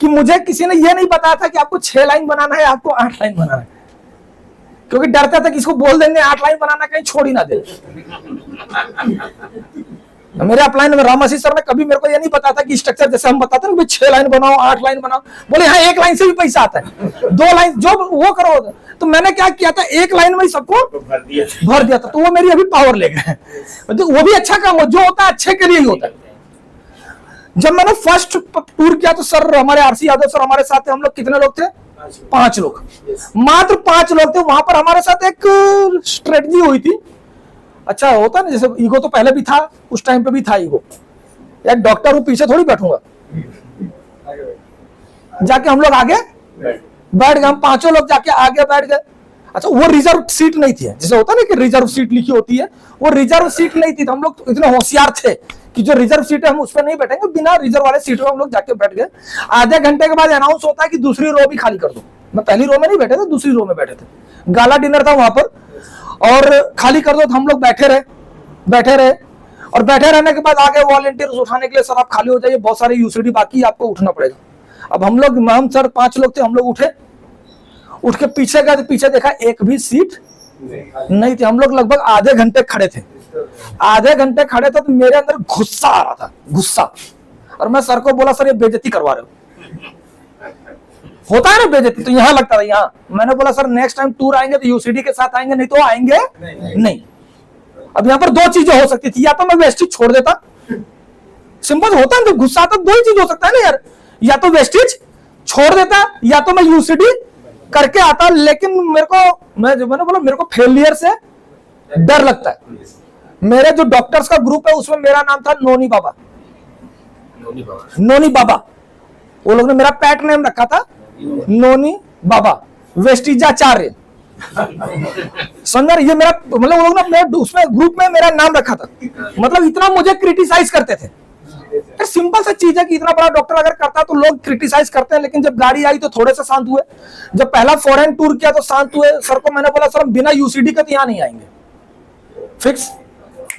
कि मुझे किसी ने ये नहीं बताया था कि आपको 6 लाइन बनाना है, आपको 8 लाइन बनाना है, क्योंकि डरता था कि इसको बोल देंगे 8 लाइन बनाना, कहीं छोड़ ही ना दे। मेरे अपलाइन में रामसी सर ने कभी मेरे को ये नहीं बताया था कि स्ट्रक्चर जैसे हम बताते हैं 6 लाइन बनाओ 8 लाइन बनाओ। बोले हाँ, 1 लाइन से भी पैसा आता है, 2 लाइन जो वो करो। तो मैंने क्या किया था, 1 लाइन में ही सबको भर दिया था। तो वो मेरी अभी पावर ले गए। तो वो भी अच्छा काम हो, जो होता है अच्छे के लिए ही होता है। जब मैंने फर्स्ट टूर किया तो सर हमारे आरसी यादव सर हमारे साथ थे। हम लोग कितने लोग थे? 5 लोग, मात्र 5 लोग थे। वहां पर हमारे साथ एक स्ट्रेटजी हुई थी। अच्छा, होता ना जैसे ईगो तो पहले भी था, उस टाइम पे भी था ईगो। या डॉक्टर हूं, पीछे थोड़ी बैठूंगा। जाके हम लोग आगे बैठ गए, हम पांचों लोग जाके आगे बैठ गए। अच्छा, वो रिजर्व सीट नहीं थी, जैसे होता है ना कि रिजर्व सीट लिखी होती है, वो रिजर्व सीट नहीं थी। तो हम लोग इतने होशियार थे कि जो रिजर्व सीट है हम उस पर नहीं बैठेंगे, बिना रिजर्व वाले सीट में हम लोग जाके बैठ गए। आधे घंटे के बाद अनाउंस होता है कि दूसरी रो भी खाली कर दो। मैं पहली रो में नहीं बैठे थे, दूसरी रो में बैठे थे, गाला डिनर था वहां पर, और खाली कर दो। तो हम लोग बैठे रहे और बैठे रहने के बाद आगे वॉलंटियर्स उठाने के लिए, सर आप खाली हो जाइए, बहुत सारे यूसीडी बाकी, आपको उठना पड़ेगा। अब हम सर 5 लोग थे, हम लोग उठ के पीछे गए, तो पीछे देखा एक भी सीट नहीं थी। हम लोग लगभग आधे घंटे खड़े थे तो मेरे अंदर गुस्सा आ रहा था, गुस्सा। और मैं सर को बोला, सर ये बेइज्जती करवा रहे हो। होता है ना बेइज्जती, तो यहां लगता था, यहाँ मैंने बोला सर नेक्स्ट टाइम टूर आएंगे तो यूसीडी के साथ आएंगे, नहीं तो आएंगे नहीं। अब यहाँ पर 2 चीजें हो सकती थी, या तो मैं वेस्टेज छोड़ देता, सिंपल होता है, तो गुस्सा आता, 2 ही चीज हो सकता है ना यार, या तो वेस्टेज छोड़ देता या तो मैं यूसीडी करके आता। लेकिन मैंने बोला मेरे को फेलियर से डर लगता है। मेरे जो डॉक्टर्स का ग्रुप है उसमें मेरा नाम था नोनी बाबा। वो लोग ने मेरा पैट नेम रखा था नोनी बाबा वेस्टिजाचार्य। समझ, ये मेरा मतलब, वो लोग ने उसमें ग्रुप में मेरा नाम रखा था, मतलब इतना मुझे क्रिटिसाइज करते थे। सिंपल सा चीज है कि इतना बड़ा डॉक्टर अगर करता तो लोग क्रिटिसाइज करते हैं, लेकिन जब गाड़ी आई तो थोड़े से शांत हुए। जब पहला फॉरेन टूर किया तो शांत हुए। सर को मैंने बोला सर हम बिना यूसीडी के तो यहाँ नहीं आएंगे, फिक्स।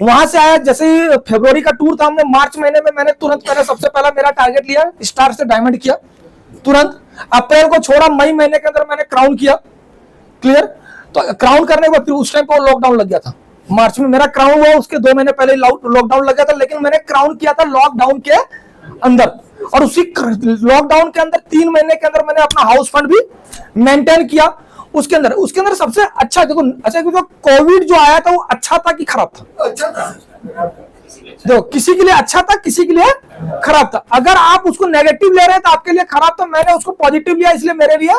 वहां से आया, जैसे ही फरवरी का टूर था, हमने मार्च महीने में, मैंने सबसे पहला मेरा टारगेट लिया, स्टार से डायमंड किया तुरंत। अप्रैल को छोड़ा, मई महीने के अंदर मैंने क्राउन किया, क्लियर। तो क्राउन करने के बाद फिर उस टाइम पर लॉकडाउन लग गया था, मार्च में मेरा क्राउन हुआ, उसके 2 महीने पहले लॉकडाउन लग गया था। लेकिन मैंने क्राउन किया था लॉकडाउन के अंदर, और उसी लॉकडाउन के अंदर 3 महीने के अंदर मैंने अपना हाउस फंड भी मेंटेन किया। उसके अंदर सबसे अच्छा, देखो अच्छा, कोविड जो आया था वो अच्छा था कि खराब था? अच्छा था। देखो, किसी के लिए अच्छा था, किसी के लिए खराब था। अगर आप उसको नेगेटिव ले रहे हैं तो आपके लिए खराब था, मैंने उसको पॉजिटिव लिया, इसलिए मेरे लिए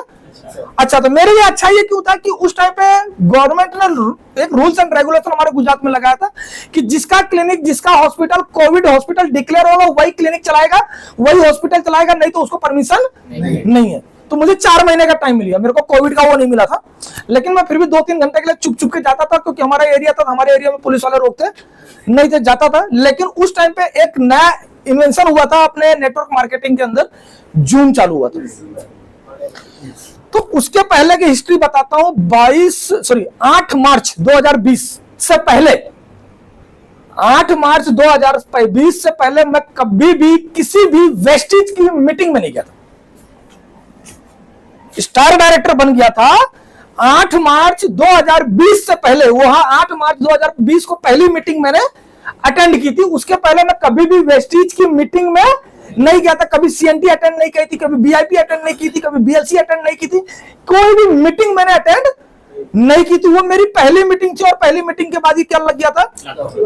अच्छा। तो मेरे लिए अच्छा ये क्यों था कि उस टाइम पे गवर्नमेंट ने एक रूल्स एंड रेगुलेशन हमारे गुजरात में लगाया था कि जिसका क्लिनिक, जिसका हॉस्पिटल कोविड हॉस्पिटल डिक्लेयर होगा वही क्लिनिक चलाएगा, वही हॉस्पिटल चलाएगा, नहीं तो उसको परमिशन नहीं है। तो मुझे 4 महीने का टाइम मिल गया, मेरे को कोविड का वो नहीं मिला था। लेकिन मैं फिर भी 2-3 घंटे के लिए चुप के जाता था, क्योंकि हमारा एरिया था, हमारे एरिया में पुलिस वाले रोकते नहीं थे, जाता था। लेकिन उस टाइम पे एक नया इन्वेंशन हुआ था अपने नेटवर्क मार्केटिंग के अंदर, जूम चालू हुआ था। तो उसके पहले की हिस्ट्री बताता हूं। 8 मार्च 2020 से पहले, 8 मार्च 2020 से पहले मैं कभी भी किसी भी वेस्टेज की मीटिंग में नहीं गया था। स्टार डायरेक्टर बन गया था 8 मार्च 2020 से पहले। वहां 8 मार्च 2020 को पहली मीटिंग मैंने अटेंड की थी। उसके पहले मैं कभी भी वेस्टेज की मीटिंग में नहीं गया था, कभी सीएनटी अटेंड नहीं की थी, कभी बीआईपी अटेंड नहीं की थी, कभी बीएलसी अटेंड नहीं की थी, कोई भी मीटिंग मैंने अटेंड नहीं की थी। वो मेरी पहली मीटिंग थी, और पहली मीटिंग के बाद ही क्या लग गया था?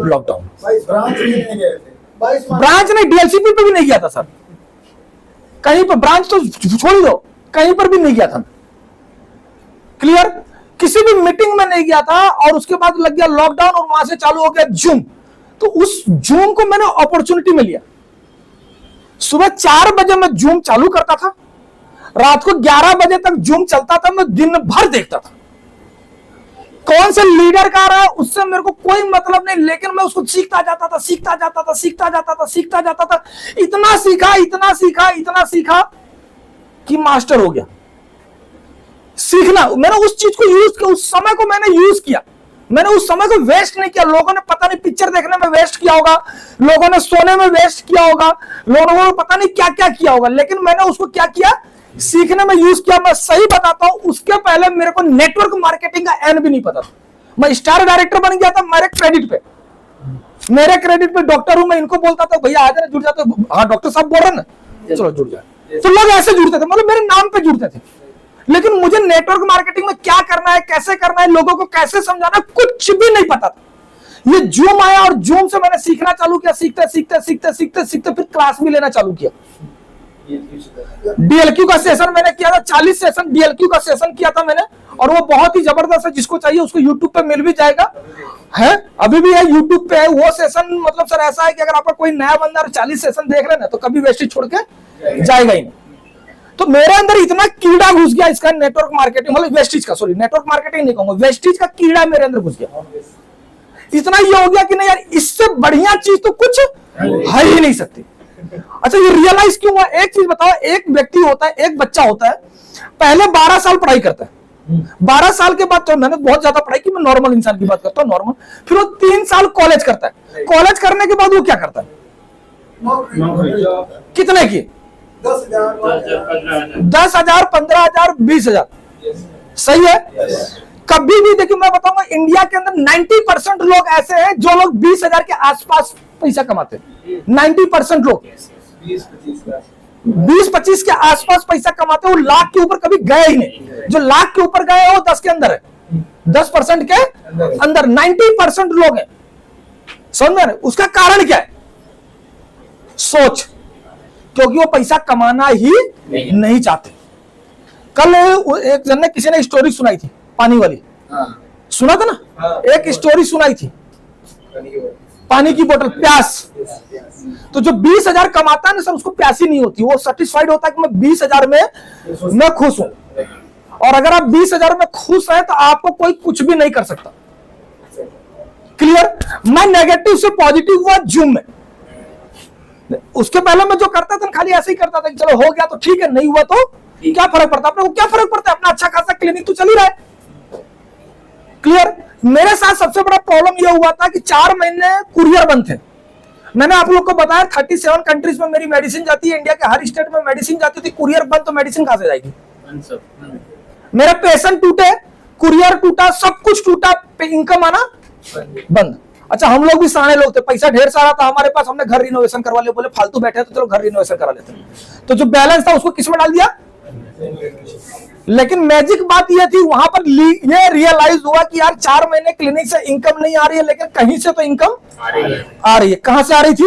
लॉकडाउन। ब्रांच नहीं, डीएलसीपी पे भी नहीं गया था सर, कहीं पर, ब्रांच तो छोड़ दो, कहीं पर भी नहीं गया था, क्लियर। किसी भी मीटिंग में नहीं गया था। और उसके बाद लग गया लॉकडाउन, और वहां से चालू हो गया जूम। तो उस जूम को मैंने अपॉर्चुनिटी में लिया। सुबह 4 बजे मैं जूम चालू करता था, रात को 11 बजे तक जूम चलता था, मैं दिन भर देखता था। कौन से लीडर का रहा है उससे मेरे को कोई मतलब नहीं, लेकिन मैं उसको सीखता जाता था। इतना सीखा कि मास्टर हो गया। सीखना, मैंने उस चीज को यूज किया, उस समय को मैंने यूज किया, मैंने उस समय को वेस्ट नहीं किया। लोगों ने पता नहीं पिक्चर देखने में वेस्ट किया होगा, लोगों ने सोने में वेस्ट किया होगा, लोगों ने पता नहीं क्या क्या किया होगा, लेकिन मैंने उसको क्या किया? सीखने में यूज किया। मैं सही बताता हूं, उसके पहले मेरे को नेटवर्क मार्केटिंग का एन भी नहीं पता था। मैं स्टार डायरेक्टर बन गया था मेरे क्रेडिट पे डॉक्टर हूं। मैं इनको बोलता था भैया आ जाना, जुड़ जाते। हाँ डॉक्टर साहब बोल रहे ना, चलो जुड़ जाए। तो लोग ऐसे जुड़ते थे, मतलब मेरे नाम पे जुड़ते थे। लेकिन मुझे नेटवर्क मार्केटिंग में क्या करना है, कैसे करना है, लोगों को कैसे समझाना, कुछ भी नहीं पता था। ये जूम आया और जूम से मैंने सीखना चालू किया। सीखते फिर क्लास भी लेना चालू किया। डीएलक्यू का सेशन मैंने किया था, 40 सेशन डीएलक्यू का सेशन किया था मैंने, और वो बहुत ही जबरदस्त है। जिसको चाहिए उसको यूट्यूब पे मिल भी जाएगा, है अभी भी है यूट्यूब पे है वो सेशन। मतलब सर ऐसा है कि अगर आपका कोई नया बंदा 40 सेशन देख रहे हैं ना तो कभी वेस्टेज छोड़ के जाएगा ही नहीं। तो मेरे अंदर इतना कीड़ा घुस गया इसका, नेटवर्क मार्केटिंग, मतलब वेस्टेज का, सॉरी नेटवर्क मार्केटिंग नहीं कहूंगा, वेस्टेज का कीड़ा मेरे अंदर घुस गया। इतना ये हो गया कि नहीं यार, इससे बढ़िया चीज तो कुछ है ही नहीं सकती। अच्छा ये रियलाइज क्यों हुआ? एक चीज बताओ, एक व्यक्ति होता है, एक बच्चा होता है, पहले 12 साल पढ़ाई करता है, 12 साल के बाद, तो मैंने बहुत ज्यादा पढ़ाई की, मैं नॉर्मल इंसान की बात करता हूँ, नॉर्मल। फिर वो 3 साल कॉलेज करता है, कॉलेज करने के बाद वो क्या करता है? कितने की? 10,000, 15,000, 20,000, सही है। कभी भी देखिए मैं बताऊंगा, इंडिया के अंदर 90% लोग ऐसे हैं जो लोग 20,000 के आसपास पैसा कमाते हैं। 90% लोग 20-25 के आसपास पैसा कमाते हैं, वो लाख के ऊपर कभी गए ही नहीं। जो लाख के ऊपर गए वो 10 के अंदर है, 10% के अंदर 90% लोग हैं। समझ में? उसका कारण क्या है? सोच, क्योंकि वो पैसा कमाना ही नहीं चाहते। कल एक जन ने, किसी ने स्टोरी सुनाई थी, पानी वाली, सुना था ना? एक स्टोरी सुनाई थी, पानी की बोतल, प्यास। तो जो 20,000 कमाता है ना सर, उसको प्यास ही नहीं होती, वो सेटिस्फाइड होता है कि मैं 20,000 में मैं खुश हूं। और अगर आप 20,000 में खुश हैं तो आपको कोई कुछ भी नहीं कर सकता। क्लियर? मैं नेगेटिव से पॉजिटिव हुआ जूम में। उसके पहले मैं जो करता था खाली ऐसे ही करता था कि चलो हो गया तो ठीक है, नहीं हुआ तो क्या फर्क पड़ता है? अपने को क्या फर्क पड़ता है? अपना अच्छा खासा क्लिनिक तो चल ही रहा है। क्लियर? मेरे साथ सबसे बड़ा प्रॉब्लम यह हुआ था कि 4 महीने कुरियर बंद थे। मैंने आप लोग को बताया 37 कंट्रीज में मेरी मेडिसिन जाती है, इंडिया के हर स्टेट में मेडिसिन जाती थी। कुरियर बंद तो मेडिसिन कहां से जाएगी? मेरा पेशेंट टूटे, कुरियर टूटा, सब कुछ टूटा, इनकम आना बंद। अच्छा हम लोग भी सारे लोग थे, पैसा ढेर सारा था हमारे पास, हमने घर रिनोवेशन करवा लिया। बोले फालतू बैठे तो चलो घर रिनोवेशन करा लेते हैं। तो जो बैलेंस था उसको किसमें डाल दिया? लेकिन मैजिक बात यह थी, वहां पर ये रियलाइज हुआ कि यार 4 महीने क्लिनिक से इनकम नहीं आ रही है, लेकिन कहीं से तो इनकम आ रही है। कहां से आ रही थी?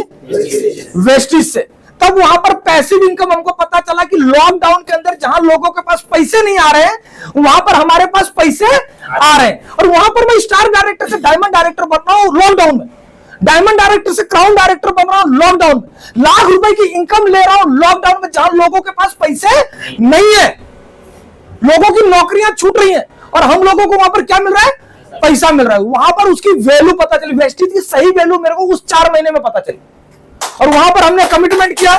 वेस्टेज से। तब वहां पर पैसिव इनकम हमको पता चला कि लॉकडाउन के अंदर जहां लोगों के पास पैसे नहीं आ रहे हैं, वहां पर हमारे पास पैसे आ रहे हैं। और वहां पर मैं स्टार डायरेक्टर से डायमंड डायरेक्टर बन रहा हूं लॉकडाउन में, डायमंड डायरेक्टर से क्राउन डायरेक्टर बन रहा हूं लॉकडाउन में, लाख रुपए की इनकम ले रहा हूं लॉकडाउन में, जहां लोगों के पास पैसे नहीं है, लोगों की नौकरियां छूट रही हैं, और हम लोगों को वहां पर क्या मिल रहा है? पैसा मिल रहा है। वहां पर उसकी वैल्यू पता चली, वेस्टेज की सही वैल्यू मेरे को उस 4 महीने में पता चली, और वहां पर हमने कमिटमेंट किया।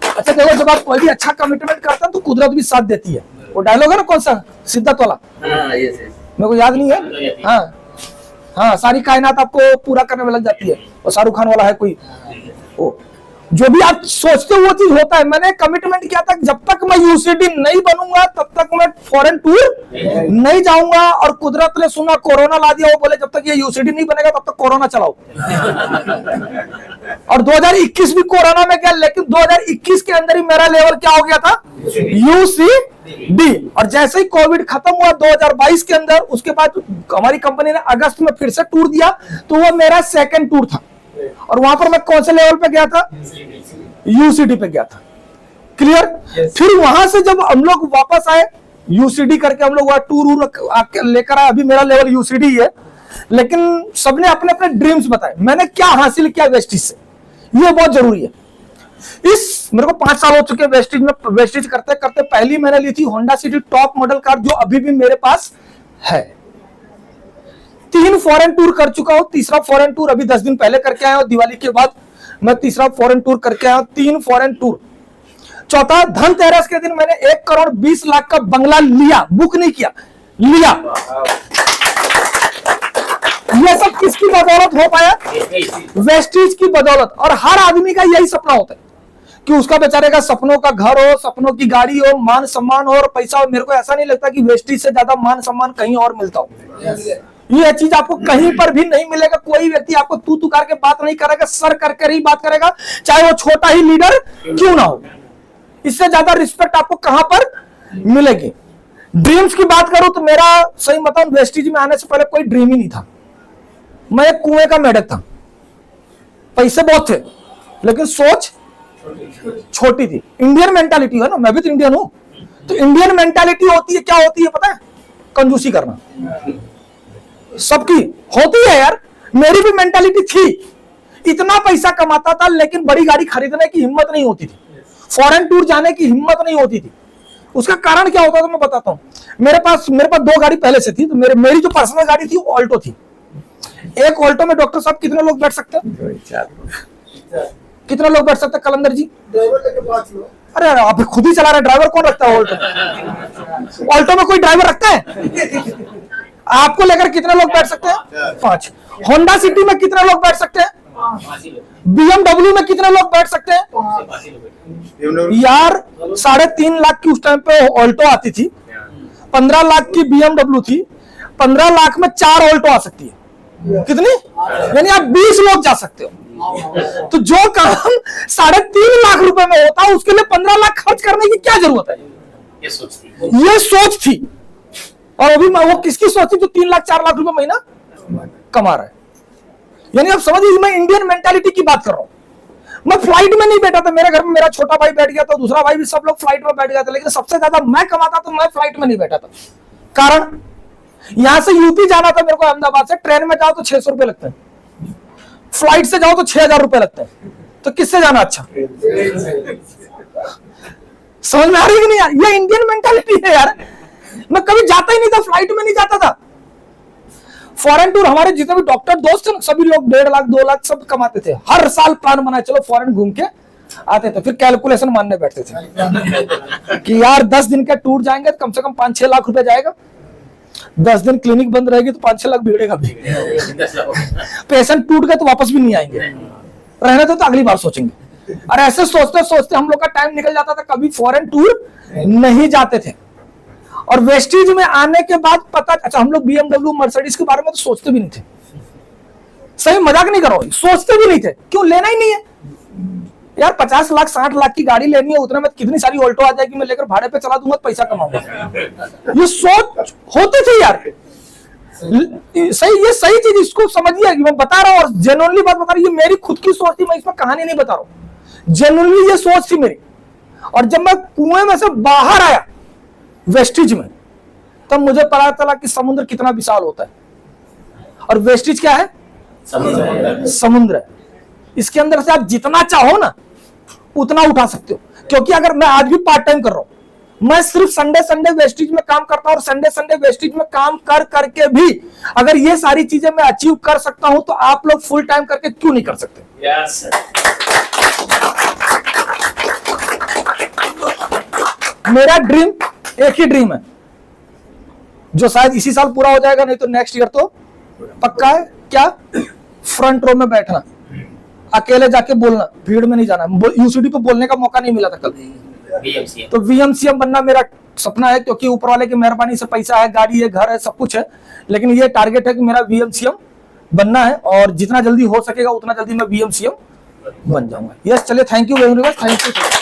अच्छा देखो, जब आप कोई भी अच्छा कमिटमेंट करते हैं तो कुदरत भी साथ देती है। वो डायलॉग है ना, कौन सा, सिद्धार्थ वाला, मेरे को याद नहीं है। हाँ, सारी कायनात आपको पूरा करने में लग जाती है, और शाहरुख खान वाला है कोई, वो जो भी आप सोचते हो वो चीज होता है। मैंने कमिटमेंट किया था जब तक मैं यूसीडी नहीं बनूंगा तब तक मैं फॉरेन टूर नहीं जाऊंगा, और कुदरत ने सुना, कोरोना ला दिया। वो बोले जब तक ये यूसीडी नहीं बनेगा तब तक कोरोना चलाओ। और 2021 भी कोरोना में गया, लेकिन 2021 के अंदर ही मेरा लेवल क्या हो गया था? यूसीडी। और जैसे ही कोविड खत्म हुआ 2022 के अंदर, उसके बाद हमारी कंपनी ने अगस्त में फिर से टूर दिया, तो वो मेरा सेकंड टूर था। और वहां पर मैं कौन से लेवल पे गया था? यूसीडी पे गया था। क्लियर? फिर वहां से जब हम लोग वापस आए, यूसीडी करके हम लोग वहां टूर लेकर आए, अभी मेरा लेवल यूसीडी है। लेकिन सबने अपने अपने ड्रीम्स बताए, मैंने क्या हासिल किया वेस्टेज से, ये बहुत जरूरी है। मेरे को 5 साल हो चुके वेस्टेज में, वेस्टेज करते करते। पहली मैंने ली थी Honda city top model car, जो अभी भी मेरे पास है। 3 फॉरेन टूर कर चुका हूं, तीसरा फॉरेन टूर अभी 10 दिन पहले करके आया हूं, दिवाली के बाद मैं तीसरा फॉरेन टूर करके आया हूं, 3 फॉरेन टूर। चौथा, धनतेरस के दिन मैंने 1 करोड़ 20 लाख का बंगला लिया, बुक नहीं किया, लिया। ये सब किसकी बदौलत हो पाया? वेस्टेज की बदौलत। और हर आदमी का यही सपना होता है कि उसका बेचारे का सपनों का घर हो, सपनों की गाड़ी हो, मान सम्मान हो और पैसा हो। मेरे को ऐसा नहीं लगता कि वेस्टेज से ज्यादा मान सम्मान कहीं और मिलता हो। ये चीज आपको कहीं पर भी नहीं मिलेगा। कोई व्यक्ति आपको तू तू करके बात नहीं करेगा, सर करके ही बात करेगा, चाहे वो छोटा ही लीडर क्यों ना हो। इससे ज्यादा रिस्पेक्ट आपको कहां पर मिलेगी? ड्रीम्स की बात करूं तो मेरा सही बताऊं, वेस्टेज में आने से पहले कोई ड्रीम ही नहीं था। मैं एक कुएं का मेढक था, पैसे बहुत थे लेकिन सोच छोटी थी। इंडियन मेंटालिटी है ना, मैं भी तो इंडियन हूं, तो इंडियन मेंटालिटी होती है, क्या होती है पता है? कंजूसी करना। सबकी होती है यार, मेरी भी मेंटालिटी थी। इतना पैसा कमाता था लेकिन बड़ी गाड़ी खरीदने की हिम्मत नहीं होती थी, फॉरेन टूर जाने की हिम्मत नहीं होती थी। उसका कारण क्या होता था मैं बताता हूं। मेरे पास 2 गाड़ी पहले से थी, तो मेरी जो पर्सनल गाड़ी थी वो ऑल्टो थी। एक ऑल्टो में डॉक्टर साहब कितने लोग बैठ सकते हैं? कितने लोग बैठ सकते हैं कलंदर जी? अरे आप खुद ही चला रहे, ड्राइवर कौन रखता है ऑल्टो? ऑल्टो में कोई ड्राइवर रखता है? आपको लेकर कितने लोग बैठ सकते हैं? 5। होंडा सिटी में कितने लोग बैठ सकते हैं? BMW में कितने लोग बैठ सकते हैं? यार 3.5 लाख की उस टाइम पे ऑल्टो आती थी, 15 लाख की BMW थी, 15 लाख में 4 ऑल्टो आ सकती है। कितनी? यानी आप 20 लोग जा सकते हो। तो जो काम 3.5 लाख रुपए में होता है उसके लिए 15 लाख खर्च करने की क्या जरूरत है? ये सोच थी। और अभी वो किसकी सोच थी जो 3 लाख 4 लाख रुपए महीना कमा रहा है? यानी आप समझिए, मैं इंडियन मेंटालिटी की बात कर रहा हूं। मैं फ्लाइट में नहीं बैठा था, मेरे घर में मेरा छोटा भाई बैठ गया था, दूसरा भाई भी, सब लोग फ्लाइट में बैठ गया था, लेकिन सबसे ज्यादा मैं कमाता तो मैं फ्लाइट में नहीं बैठा था। कारण यहां से यूपी जाना था मेरे को अहमदाबाद से, ट्रेन में जाओ तो 600 रुपए लगते हैं, फ्लाइट से जाओ तो 6000 रुपए लगते हैं। तो किससे जाना अच्छा? समझ में आ रही है कि नहीं यार? ये इंडियन मेंटालिटी है यार। मैं कभी जाता ही नहीं था, फ्लाइट में नहीं जाता था। फॉरेन टूर, हमारे जितने भी डॉक्टर दोस्त थे सभी लोग 1.5 लाख 2 लाख सब कमाते थे। हर साल प्लान बनाए चलो फॉरेन घूम के आते थे, फिर कैलकुलेशन मानने बैठते थे कि यार 10 दिन का टूर जाएंगे तो कम से कम 5-6 लाख रुपए जाएगा, 10 दिन क्लिनिक बंद रहेगी तो 5-6 लाख भिड़ेगा भी। पेशेंट टूट गए तो वापस भी नहीं आएंगे, रहने तो अगली बार सोचेंगे। और ऐसे सोचते सोचते हम लोग का टाइम निकल जाता था, कभी फॉरेन टूर नहीं जाते थे। और वेस्टीज में आने के बाद पता, अच्छा हम लोग BMW मर्सिडीज के बारे में तो सोचते भी नहीं थे। सही मजाक नहीं करो, सोचते भी नहीं थे। क्यों? लेना ही नहीं है यार। 50 लाख 60 लाख की गाड़ी लेनी है, उतने में कितनी सारी ऑल्टो आ जाएगी, मैं लेकर भाड़े पे चला दूंगा, पैसा कमाऊंगा। ये सोच होती थी यार। सही, ये सही चीज, इसको समझिए। मैं बता रहा हूँ और जेन्युइनली बात बता रहा हूँ, ये मेरी खुद की सोच थी, मैं इसमें कहानी नहीं बता रहा हूँ, जेन्युइनली ये सोच थी मेरी। और जब मैं कुएं में से बाहर आया वेस्टिज में, तब मुझे पता चला कि समुद्र कितना विशाल होता है। और वेस्टिज क्या है? समुद्र है। इसके अंदर से आप जितना चाहो ना उतना उठा सकते हो। क्योंकि अगर मैं आज भी पार्ट टाइम कर रहा हूं, मैं सिर्फ संडे वेस्टिज में काम करता हूं, और संडे वेस्टिज में काम कर करके भी अगर ये सारी चीजें मैं अचीव कर सकता हूं, तो आप लोग फुल टाइम करके क्यों नहीं कर सकते? yes, मेरा ड्रीम एक ही ड्रीम है जो शायद इसी साल पूरा हो जाएगा, नहीं तो नेक्स्ट ईयर तो पक्का है। क्या? फ्रंट रो में बैठना, अकेले जाके बोलना, भीड़ में नहीं जाना। यूसीडी पे बोलने का मौका नहीं मिला था कल, तो VMCM बनना मेरा सपना है। क्योंकि ऊपर वाले की मेहरबानी से पैसा है, गाड़ी है, घर है, सब कुछ है, लेकिन ये टारगेट है कि मेरा VMCM बनना है। और जितना जल्दी हो सकेगा उतना जल्दी मैं VMCM बन जाऊंगा। यस, चलिए, thank you very much, thank you.